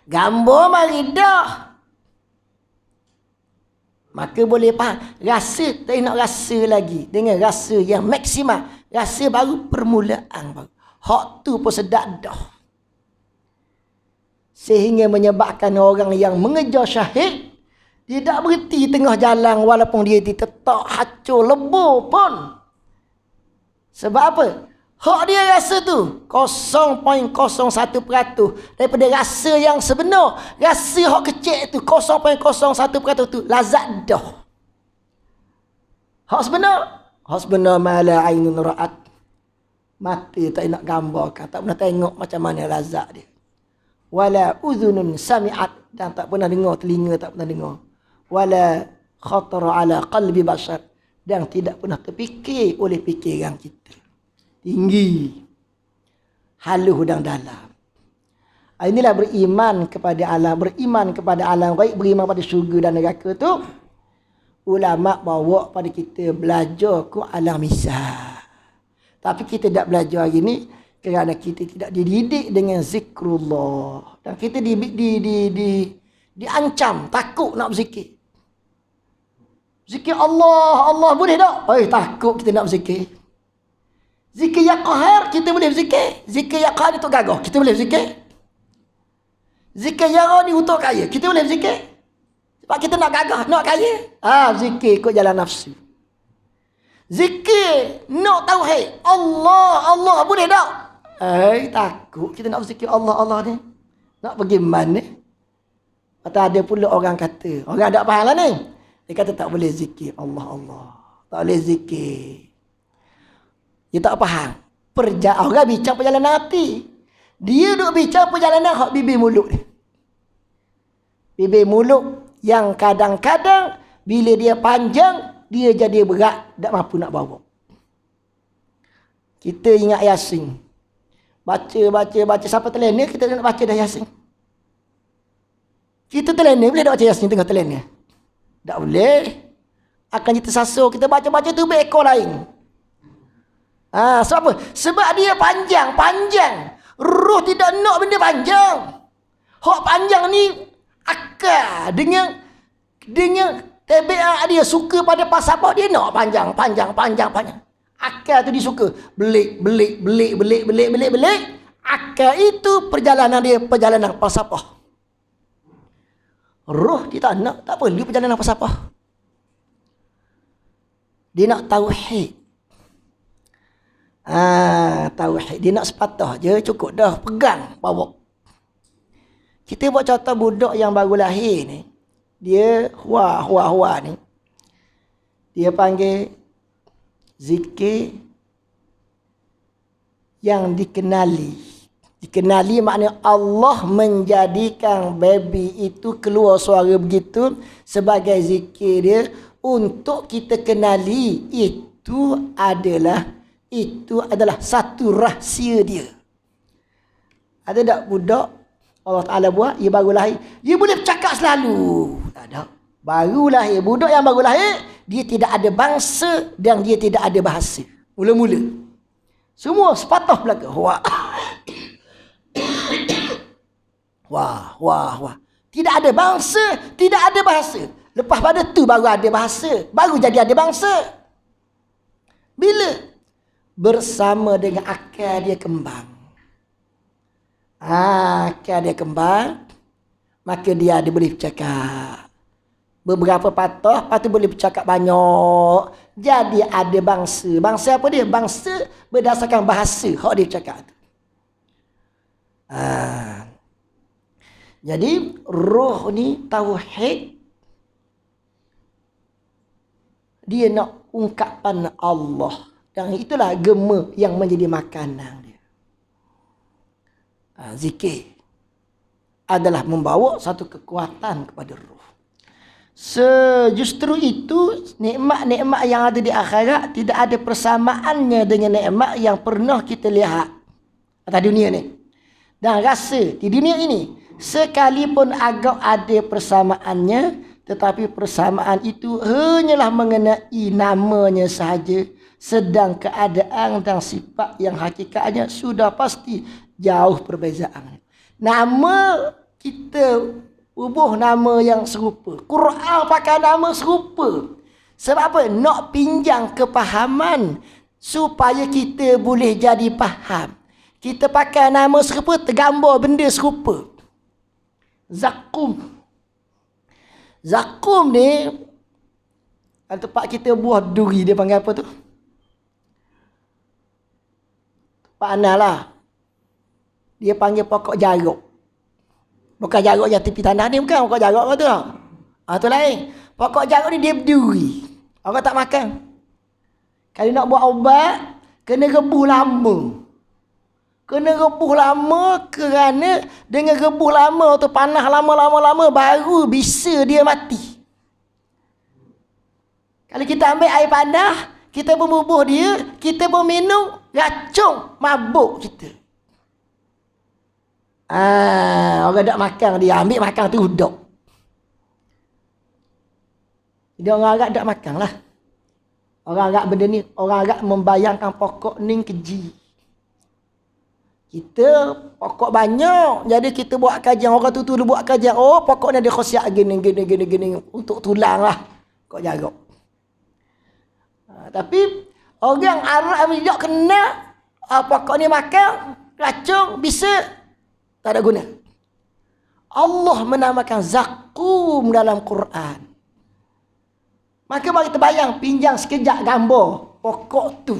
Gambar mari dah. Maka boleh faham. Rasa tak nak rasa lagi. Dengan rasa yang maksimal. Rasa baru permulaan baru. Hak tu pun sedap dah. Sehingga menyebabkan orang yang mengejar syahid tidak berhenti tengah jalan walaupun dia ditetak hancur lebur pun. Sebab apa? Hak dia rasa tu 0.01% daripada rasa yang sebenar. Rasa hak kecil tu 0.01% tu lazat dah. Hak sebenar mala ainun ra'at. Mata tak nak gambarkan, tak pernah tengok macam mana lazat dia. Wala udhunun sami'at, dan tak pernah dengar, telinga tak pernah dengar. Wala khatara ala qalbi bashar, dan tidak pernah terfikir oleh fikiran kita. Tinggi, halus dan dalam. Inilah beriman kepada alam gaib, beriman pada syurga dan neraka tu. Ulama bawa pada kita belajar ke alam misal. Tapi kita tak belajar hari ni kerana kita tidak dididik dengan zikrullah. Dan kita diancam, takut nak berzikir. Zikir Allah boleh tak? Takut kita nak berzikir. Zikir yang qahar, kita boleh berzikir. Zikir yang qahar untuk gagah, kita boleh berzikir. Zikir yang ni untuk kaya, kita boleh berzikir. Sebab kita nak gagah, nak kaya. Zikir ikut jalan nafsu. Zikir nak tauhid. Allah boleh tak? Takut kita nak berzikir Allah ni. Nak pergi mana? Atau ada pula orang kata, orang tak faham lah ni. Dia kata tak boleh zikir Allah. Tak boleh zikir. Dia tak faham. Orang bincang perjalanan hati. Dia duk bincang perjalanan hak bibir mulut ni. Bibir mulut yang kadang-kadang bila dia panjang, dia jadi berat, tak mampu nak bawa. Kita ingat Yasin. Baca sampai terlena, kita nak baca dah Yasin. Kita terlena, boleh tak baca Yasin tengah terlena? Tak boleh. Akan kita sasur, kita baca-baca tu berekor lain. Sebab apa? Sebab dia panjang. Roh tidak nak benda panjang. Hak panjang ni akal dengan tabiat dia suka pada falsafah, dia nak panjang. Akal tu dia suka belik. Akal itu perjalanan dia, perjalanan falsafah. Roh dia tak nak, tak perlu perjalanan falsafah. Dia nak tauhid. Tauhid. Dia nak sepatah je, cukup dah, pegang, bawa. Kita buat contoh budak yang baru lahir ni. Dia hua ni. Dia panggil zikir yang dikenali. Dikenali maknanya Allah menjadikan baby itu keluar suara begitu sebagai zikir dia untuk kita kenali itu adalah satu rahsia dia. Ada tak budak Allah Ta'ala buat, dia baru lahir, dia boleh bercakap selalu? Tak ada. Baru lahir, budak yang baru lahir, dia tidak ada bangsa dan dia tidak ada bahasa. Mula-mula. Semua sepatah belaka. Wah. Wah. Tidak ada bangsa, tidak ada bahasa. Lepas pada tu baru ada bahasa. Baru jadi ada bangsa. Bila? Bersama dengan akal dia kembang. Akal dia kembang, maka dia ada boleh bercakap. Beberapa patah, lepas tu boleh bercakap banyak. Jadi ada bangsa. Bangsa apa dia? Bangsa berdasarkan bahasa. Hak dia cakap tu. Jadi roh ni tauhid, dia nak ungkapan Allah. Dan itulah gema yang menjadi makanan dia. Zikir adalah membawa satu kekuatan kepada roh. Justru itu nikmat-nikmat yang ada di akhirat tidak ada persamaannya dengan nikmat yang pernah kita lihat atas dunia ni. Dan rasa di dunia ini sekalipun agak ada persamaannya, tetapi persamaan itu hanyalah mengenai namanya sahaja, sedang keadaan dan sifat yang hakikatnya sudah pasti jauh perbezaan. Nama kita ubah nama yang serupa. Quran pakai nama serupa. Sebab apa? Nak pinjam kepahaman supaya kita boleh jadi faham. Kita pakai nama serupa, tergambar benda serupa. Zakum. Zakum ni tempat kita buah duri, dia panggil apa tu? Tempat Anal lah. Dia panggil pokok jaruk. Bukan jaruk yang tepi tanah ni, bukan pokok jaruk kau tu. Tu lain. Pokok jaruk ni dia berduri. Orang tak makan. Kalau nak buat ubat, kena rebus lama. Kena rebus lama kerana dengan rebus lama tu panas lama-lama baru bisa dia mati. Kalau kita ambil air panas, kita berbubuh dia, kita berminum, racun, mabuk kita. Orang tak makan dia, ambil makan tu duduk. Dia orang Arab tak makan lah. Orang Arab benda ni, orang Arab membayangkan pokok ni keji. Kita pokok banyak, jadi kita buat kajian. Orang tu buat kajian, oh pokok ni ada khasiat gini untuk tulang lah. Pokok jaruk. Tapi orang Arab tidak kena pokok ni makan, racun, bisa. Tak ada guna. Allah menamakan zakum dalam Quran. Maka mari kita bayang, pinjam sekejap gambar pokok tu.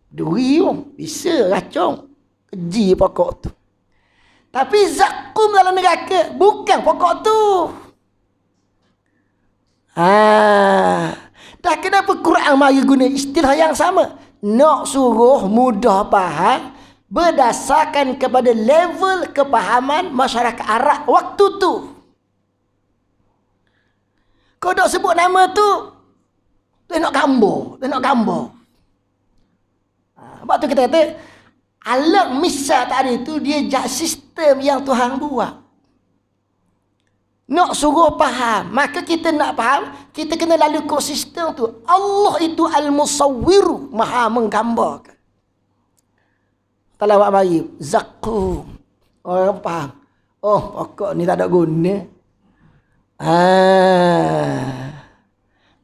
Duri tu, bisa racun. Keji pokok tu. Tapi zakum dalam neraka bukan pokok tu. Dah kenapa Quran mari guna istilah yang sama? Nak suruh mudah faham berdasarkan kepada level kepahaman masyarakat Arab waktu tu. Kau dah sebut nama tu, tengok gambar. Sebab tu kita kata alam misal tadi tu dia jak sistem yang Tuhan buat. Nak suruh faham, maka kita nak faham, kita kena lalu ke sistem tu. Allah itu al-musawwiru, maha menggambarkan. Talawak mari zakum. Orang faham. Oh, pokok ni tak ada guna.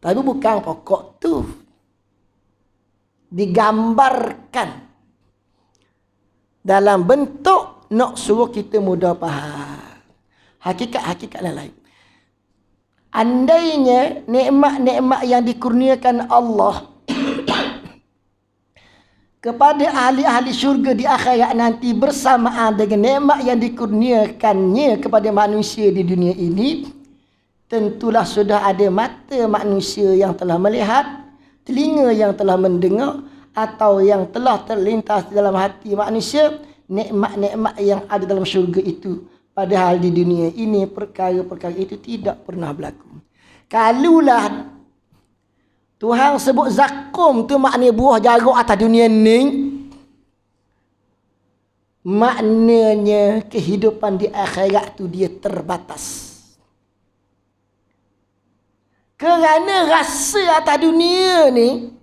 Tapi bukan pokok tu. Digambarkan dalam bentuk nak suruh kita mudah faham. Hakikat-hakikat lain. Andainya nikmat-nikmat yang dikurniakan Allah kepada ahli-ahli syurga di akhirat nanti bersamaan dengan nikmat yang dikurniakannya kepada manusia di dunia ini, tentulah sudah ada mata manusia yang telah melihat, telinga yang telah mendengar, atau yang telah terlintas dalam hati manusia nikmat-nikmat yang ada dalam syurga itu. Padahal di dunia ini perkara-perkara itu tidak pernah berlaku. Kalulah Tuhan sebut zakum tu maknanya buah jaruk atas dunia ni, maknanya kehidupan di akhirat tu dia terbatas. Kerana rasa atas dunia ni,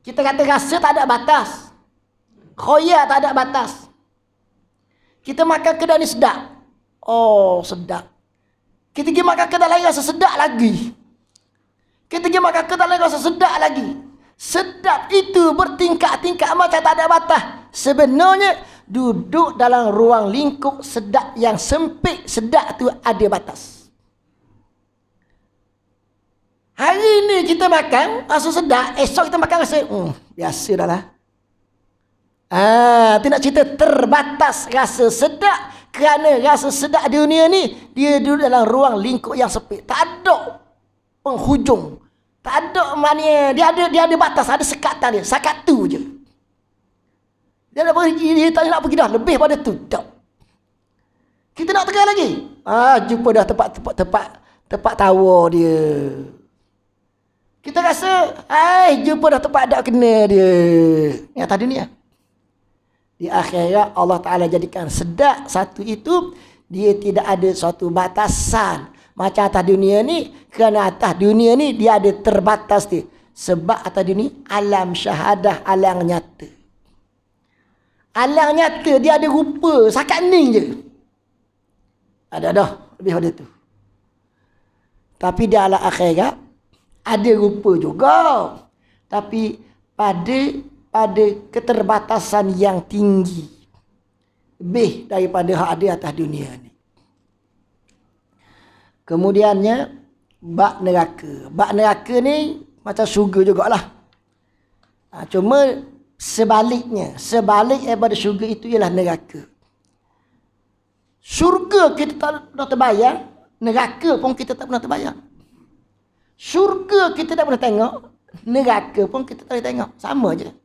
kita kata rasa tak ada batas. Khoya tak ada batas. Kita makan kedai ni sedap. Oh, sedap. Kita pergi makan kedai lain rasa sedap lagi. Kita pergi makan kedai lain rasa sedap lagi. Sedap itu bertingkat-tingkat macam tak ada batas. Sebenarnya duduk dalam ruang lingkup sedap yang sempit, sedap tu ada batas. Hari ni kita makan rasa sedap, esok kita makan rasa biasa dah lah. Tu nak cerita terbatas rasa sedap. Kerana rasa sedap dunia ni, dia duduk dalam ruang lingkup yang sempit. Tak ada penghujung. Tak ada maknanya, dia ada batas, ada sekatan dia. Sekat tu je. Dia nak pergi, dia tak nak pergi dah. Lebih pada tu. Tak. Kita nak tekan lagi. Jumpa dah tempat tawa dia. Kita rasa, jumpa dah tempat tak kena dia. Yang atas dunia. Di akhirat Allah Ta'ala jadikan sedap satu itu, dia tidak ada suatu batasan. Macam atas dunia ni, kerana atas dunia ni dia ada terbatas dia. Sebab atas dunia alam syahadah, alam nyata. Alam nyata dia ada rupa, sakat ni je. Ada dah, lebih pada tu. Tapi di alam akhirat ada rupa juga. Tapi pada keterbatasan yang tinggi. Lebih daripada hak ada atas dunia ni. Kemudiannya, bak neraka. Bak neraka ni macam syurga jugalah. Cuma sebaliknya. Sebalik daripada syurga itu ialah neraka. Syurga kita tak pernah terbayang. Neraka pun kita tak pernah terbayang. Syurga kita tak pernah tengok. Neraka pun kita tak pernah tengok. Sama je.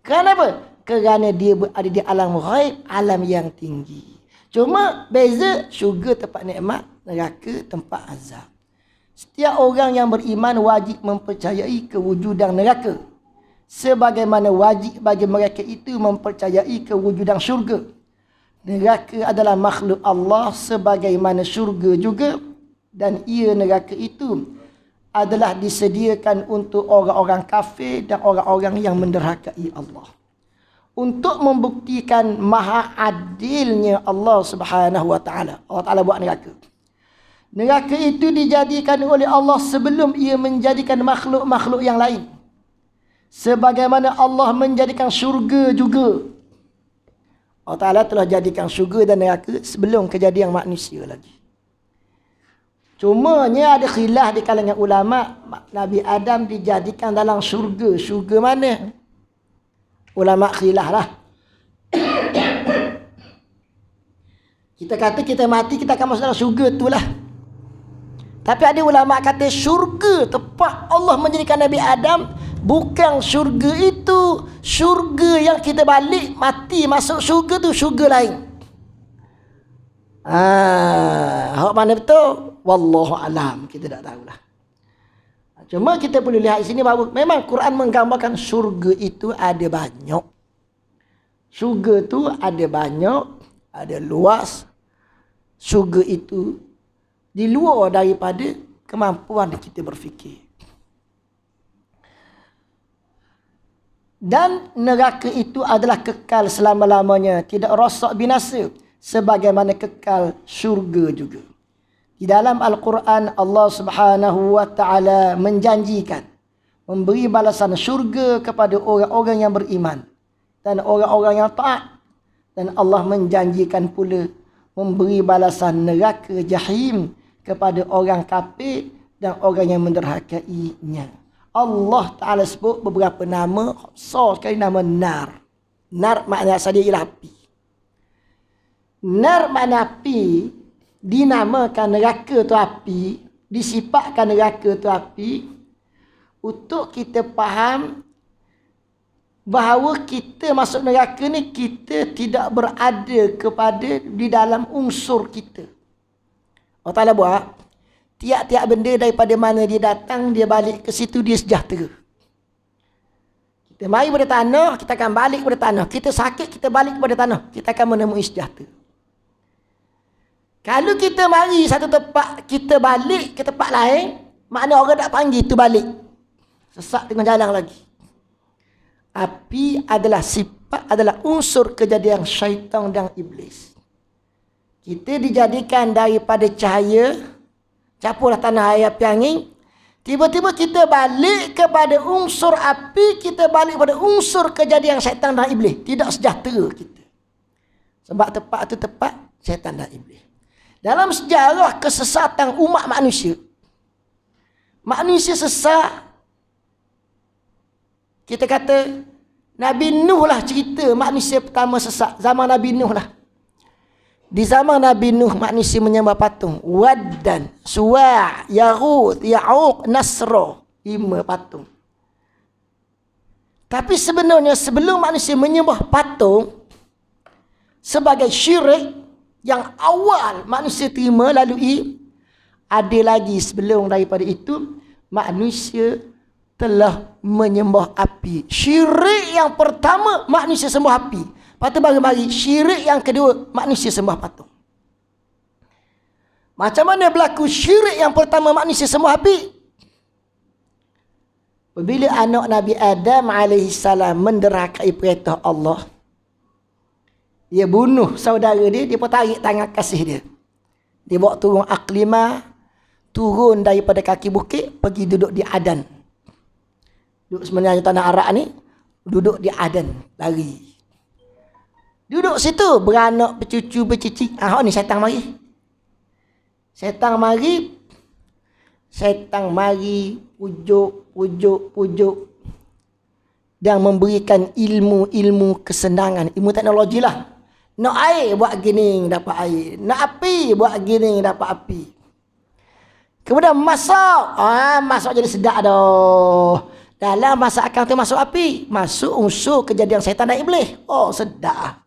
Kerana apa? Kerana dia berada di alam ghaib, alam yang tinggi. Cuma beza, syurga tempat nikmat, neraka tempat azab. Setiap orang yang beriman wajib mempercayai kewujudan neraka. Sebagaimana wajib bagi mereka itu mempercayai kewujudan syurga. Neraka adalah makhluk Allah sebagaimana syurga juga. Dan ia neraka itu adalah disediakan untuk orang-orang kafir dan orang-orang yang menderhakai Allah. Untuk membuktikan maha adilnya Allah Subhanahu wa taala. Allah Taala buat neraka. Neraka itu dijadikan oleh Allah sebelum ia menjadikan makhluk-makhluk yang lain. Sebagaimana Allah menjadikan syurga juga. Allah Taala telah jadikan syurga dan neraka sebelum kejadian manusia lagi. Cumanya ada khilaf di kalangan ulama, Nabi Adam dijadikan dalam syurga. Syurga mana? Ulama khilaf lah. Kita kata kita mati, kita akan masuk dalam syurga tu lah. Tapi ada ulama kata syurga tempat Allah menjadikan Nabi Adam bukan syurga itu. Syurga yang kita balik mati masuk syurga tu syurga lain. Hak mana betul? Wallahu alam, kita tak tahulah. Cuma kita perlu lihat di sini bahawa memang Quran menggambarkan syurga itu ada banyak. Syurga tu ada banyak, ada luas. Syurga itu di luar daripada kemampuan kita berfikir. Dan neraka itu adalah kekal selama-lamanya, tidak rosak binasa sebagaimana kekal syurga juga. Di dalam Al-Quran Allah Subhanahu wa taala menjanjikan memberi balasan syurga kepada orang-orang yang beriman dan orang-orang yang taat, dan Allah menjanjikan pula memberi balasan neraka jahim kepada orang kafir dan orang yang menderhakainya. Allah Taala sebut beberapa nama, sekali nama nar. Nar makna asal dia ialah api. Nar makna api, dinamakan neraka tu api, disifatkan neraka tu api untuk kita faham bahawa kita masuk neraka ni kita tidak berada kepada di dalam unsur kita. Allah Ta'ala buat tiap-tiap benda daripada mana dia datang, dia balik ke situ, dia sejahtera. Kita mari pada tanah, kita akan balik pada tanah. Kita sakit, kita balik kepada tanah, kita akan menemui sejahtera. Kalau kita mari satu tempat, kita balik ke tempat lain, Makna orang tak panggil tu balik. Sesat tengah jalan lagi. Api adalah sifat, adalah unsur kejadian syaitan dan iblis. Kita dijadikan daripada cahaya, campurlah tanah air api angin. Tiba-tiba kita balik kepada unsur api, kita balik kepada unsur kejadian syaitan dan iblis. Tidak sejahtera kita. Sebab tepat tu tepat syaitan dan iblis. Dalam sejarah kesesatan umat manusia, manusia sesat. Kita kata Nabi Nuh lah cerita manusia pertama sesat. Zaman Nabi Nuh lah. Di zaman Nabi Nuh manusia menyembah patung. Waddan, Suwa', Yaghut, Ya'uq, Nasra. 5 patung. Tapi sebenarnya sebelum manusia menyembah patung sebagai syirik yang awal manusia terima lalui, ada lagi sebelum daripada itu manusia telah menyembah api. Syirik yang pertama manusia sembah api. Lepas tu bagi-bagi syirik yang kedua manusia sembah patung. Macam mana berlaku syirik yang pertama manusia sembah api? Apabila anak Nabi Adam AS menderhakai perintah Allah, dia bunuh saudara dia, dia pun tarik tangan kasih dia. Dia bawa turun Aqlimah, turun daripada kaki bukit, pergi duduk di Adan. Duduk sebenarnya tanah Arak ni, duduk di Adan, lari. Duduk situ, beranak, bercucu, bercicit. Ni syaitan mari. Syaitan mari, pujuk. Dan memberikan ilmu kesenangan. Ilmu teknologi lah. Nak air, buat gini, dapat air. Nak api, buat gini, dapat api. Kemudian masak. Masak jadi sedap dah. Dalam masakan tu masuk api. Masuk unsur kejadian syaitan dan iblis. Sedap.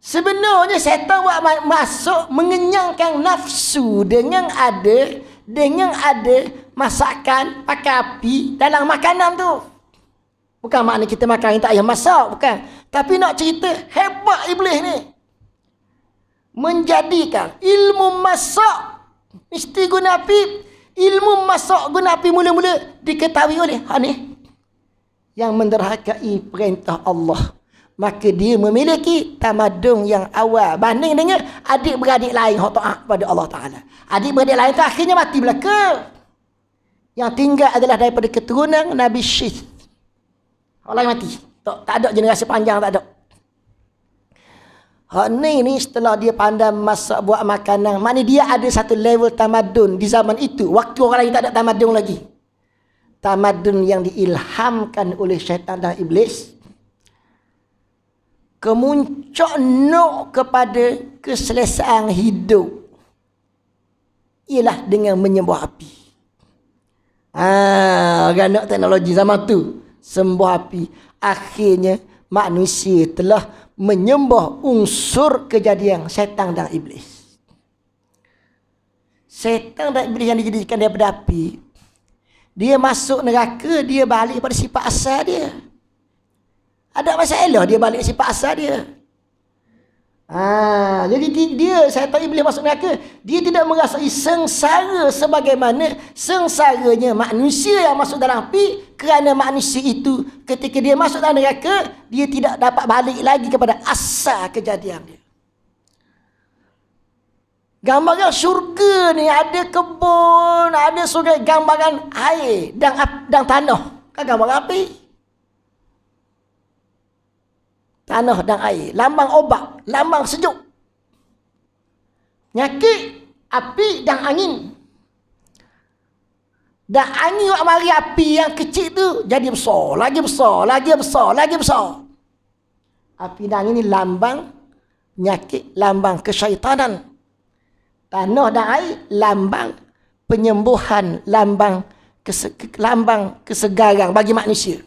Sebenarnya syaitan buat masuk mengenyangkan nafsu dengan ada masakan pakai api dalam makanan tu. Bukan makna kita makan yang tak payah masak, bukan. Tapi nak cerita hebat iblis ni. Menjadikan ilmu masak mesti guna api. Ilmu masak guna api mula-mula diketahui oleh ni yang menderhakai perintah Allah. Maka dia memiliki tamadun yang awal banding dengan adik-beradik lain yang taat pada Allah Ta'ala. Adik-beradik lain tu akhirnya mati belaka. Yang tinggal adalah daripada keturunan Nabi Syith. Orang lain mati. Tak ada generasi panjang, tak ada. Ni setelah dia pandai masak, buat makanan, maknanya dia ada satu level tamadun di zaman itu. Waktu orang lain tak ada tamadun lagi. Tamadun yang diilhamkan oleh syaitan dan iblis. Kemuncak nok kepada keselesaan hidup ialah dengan menyembah api. Orang nak teknologi zaman tu sembah api. Akhirnya manusia telah menyembah unsur kejadian syaitan dan iblis. Syaitan dan iblis yang dijadikan daripada api, dia masuk neraka, dia balik pada sifat asal dia. Ada masalah dia balik sifat asal dia. Jadi dia syaitan iblis masuk neraka, dia tidak merasai sengsara sebagaimana sengsaranya manusia yang masuk dalam api, kerana manusia itu ketika dia masuk dalam neraka, dia tidak dapat balik lagi kepada asal kejadian dia. Gambaran syurga ni ada kebun, ada sungai, gambaran air dan tanah. Kan gambaran api. Tanah dan air, lambang obat, lambang sejuk. Nyakit, api dan angin. Dan angin buat mari api yang kecil tu jadi besar, lagi besar, lagi besar, lagi besar. Api dan angin ni lambang nyakit, lambang kesyaitanan. Tanah dan air lambang penyembuhan, lambang kesegaran bagi manusia.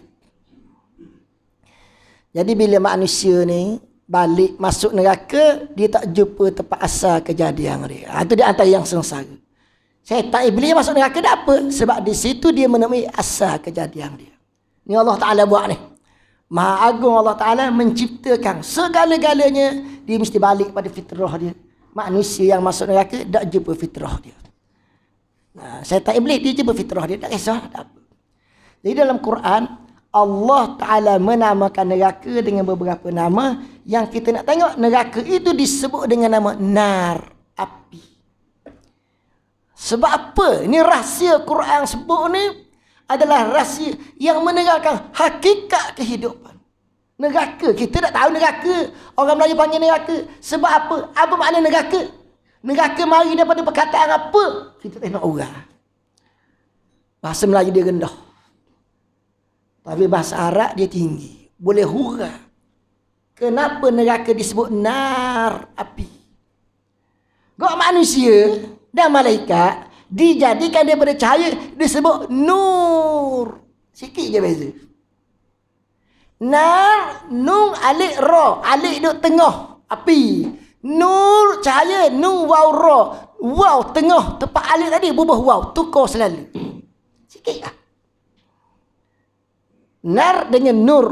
Jadi bila manusia ni balik masuk neraka, dia tak jumpa tempat asal kejadian dia. Itu dia antara yang sengsara. Syaitan iblis masuk neraka dah apa? Sebab di situ dia menemui asal kejadian dia. Ni Allah Ta'ala buat ni. Maha Agung Allah Ta'ala menciptakan segala-galanya, dia mesti balik pada fitrah dia. Manusia yang masuk neraka tak jumpa fitrah dia. Syaitan iblis dia je berfitrah, dia tak kisah, tak apa. Jadi dalam Quran, Allah Ta'ala menamakan neraka dengan beberapa nama. Yang kita nak tengok, neraka itu disebut dengan nama nar, api. Sebab apa? Ini rahsia Quran sebut ni adalah rahsia yang menerangkan hakikat kehidupan. Neraka, kita tak tahu neraka. Orang Melayu panggil neraka. Sebab apa? Apa makna neraka? Neraka mari daripada perkataan apa? Kita tengok orang. Bahasa Melayu dia rendah. Tapi bahasa Arab dia tinggi. Boleh hurah. Kenapa neraka disebut nar, api? Gak manusia dan malaikat dijadikan daripada cahaya disebut nur. Sikit je beza. Nar, nun, alik, ra. Alik duduk tengah, api. Nur, cahaya, nun, waw, ra. Waw, tengah. Tempat alik tadi berubah waw. Tukar selalu. Sikit lah. Nar dengan nur.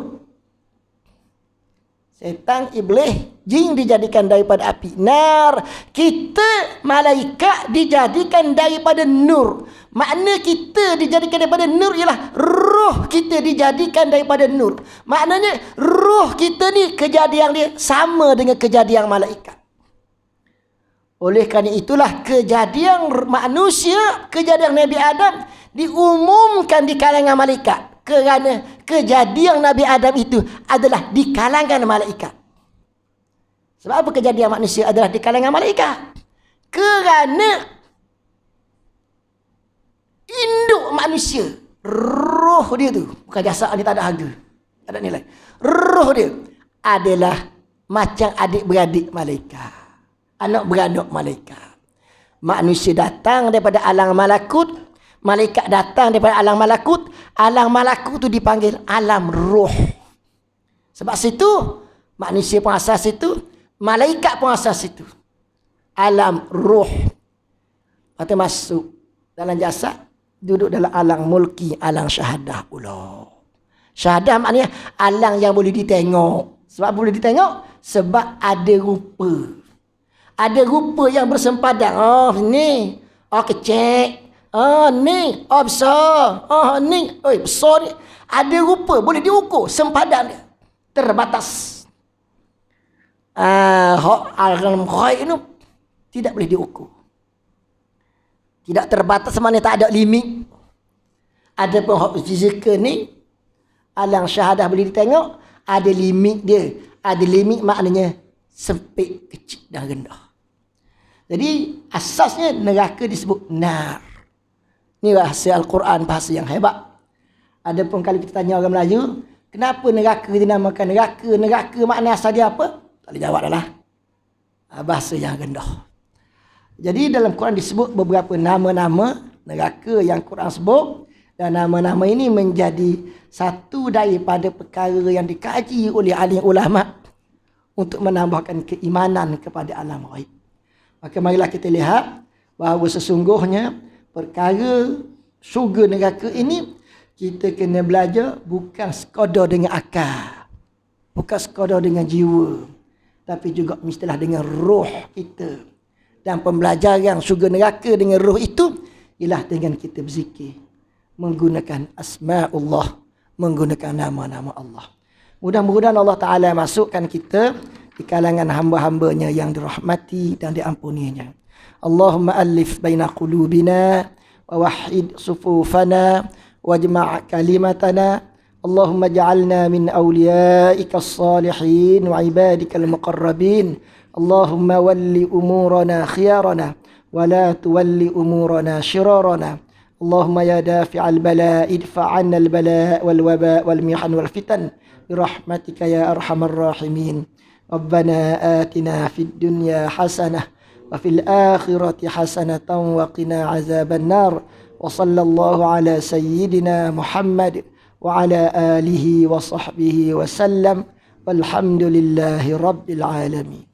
Setan, iblis, jin dijadikan daripada api. Nar. Kita, malaikat, dijadikan daripada nur. Makna kita dijadikan daripada nur ialah roh kita dijadikan daripada nur. Maknanya roh kita ni kejadian dia sama dengan kejadian malaikat. Oleh kerana itulah kejadian manusia, kejadian Nabi Adam diumumkan di kalangan malaikat. Kerana kejadian Nabi Adam itu adalah di kalangan malaikat. Sebab apa kejadian manusia adalah di kalangan malaikat? Kerana induk manusia, roh dia tu, bukan jasad dia tak ada harga, tak ada nilai. Roh dia adalah macam adik-beradik malaikat, anak beranak malaikat. Manusia datang daripada alam malakut, malaikat datang daripada alam malakut. Alam malakut tu dipanggil alam roh. Sebab situ manusia pun asal situ, malaikat pun asal situ. Alam roh. Lepas masuk dalam jasad, duduk dalam alam mulki, alam syahadah pula. Syahadah maknanya alam yang boleh ditengok. Sebab boleh ditengok? Sebab ada rupa. Ada rupa yang bersempadan. Oh ni, oh kecil. Ni, besar. Ni, besar ni. Ada rupa, boleh diukur. Sempadan dia. Terbatas. Alam ghaib itu tidak boleh diukur. Tidak terbatas, maknanya tak ada limit. Ada pun hak fizikal ni, alam syahadah boleh ditengok, ada limit dia. Ada limit maknanya sempit, kecil dan rendah. Jadi, asasnya neraka disebut nar. Ini rahsia Al-Quran, bahasa yang hebat. Ada pun kalau kita tanya orang Melayu, kenapa neraka dinamakan neraka? Neraka makna asal dia apa? Tak boleh jawab dah lah. Bahasa yang rendah. Jadi dalam Quran disebut beberapa nama-nama neraka yang Quran sebut. Dan nama-nama ini menjadi satu daripada perkara yang dikaji oleh alim ulama untuk menambahkan keimanan kepada alam ghaib. Maka marilah kita lihat bahawa sesungguhnya perkara syurga neraka ini kita kena belajar bukan sekadar dengan akal, bukan sekadar dengan jiwa, tapi juga mestilah dengan roh kita. Dan pembelajaran syurga neraka dengan roh itu ialah dengan kita berzikir, menggunakan asma'ullah, menggunakan nama-nama Allah. Mudah-mudahan Allah Ta'ala masukkan kita di kalangan hamba-hambanya yang dirahmati dan diampuninya. Allahumma alif baina qulubina wa wahid sufufana wajma' kalimatana. Allahumma ja'alna min awliyaika as-salihin wa ibadika al-muqarrabin. Allahumma walli umurana khiyarana wa la tuwalli umurana shirarana. Allahumma ya dafi'al bala idfa' 'anna al-bala wal waba wal mihan wal fitan birahmatika ya arhamar rahimin. Rabbana atina fid dunya hasanah وفي الآخرة حسنة وقنا عذاب النار وصلى الله على سيدنا محمد وعلى آله وصحبه وسلم والحمد لله رب العالمين.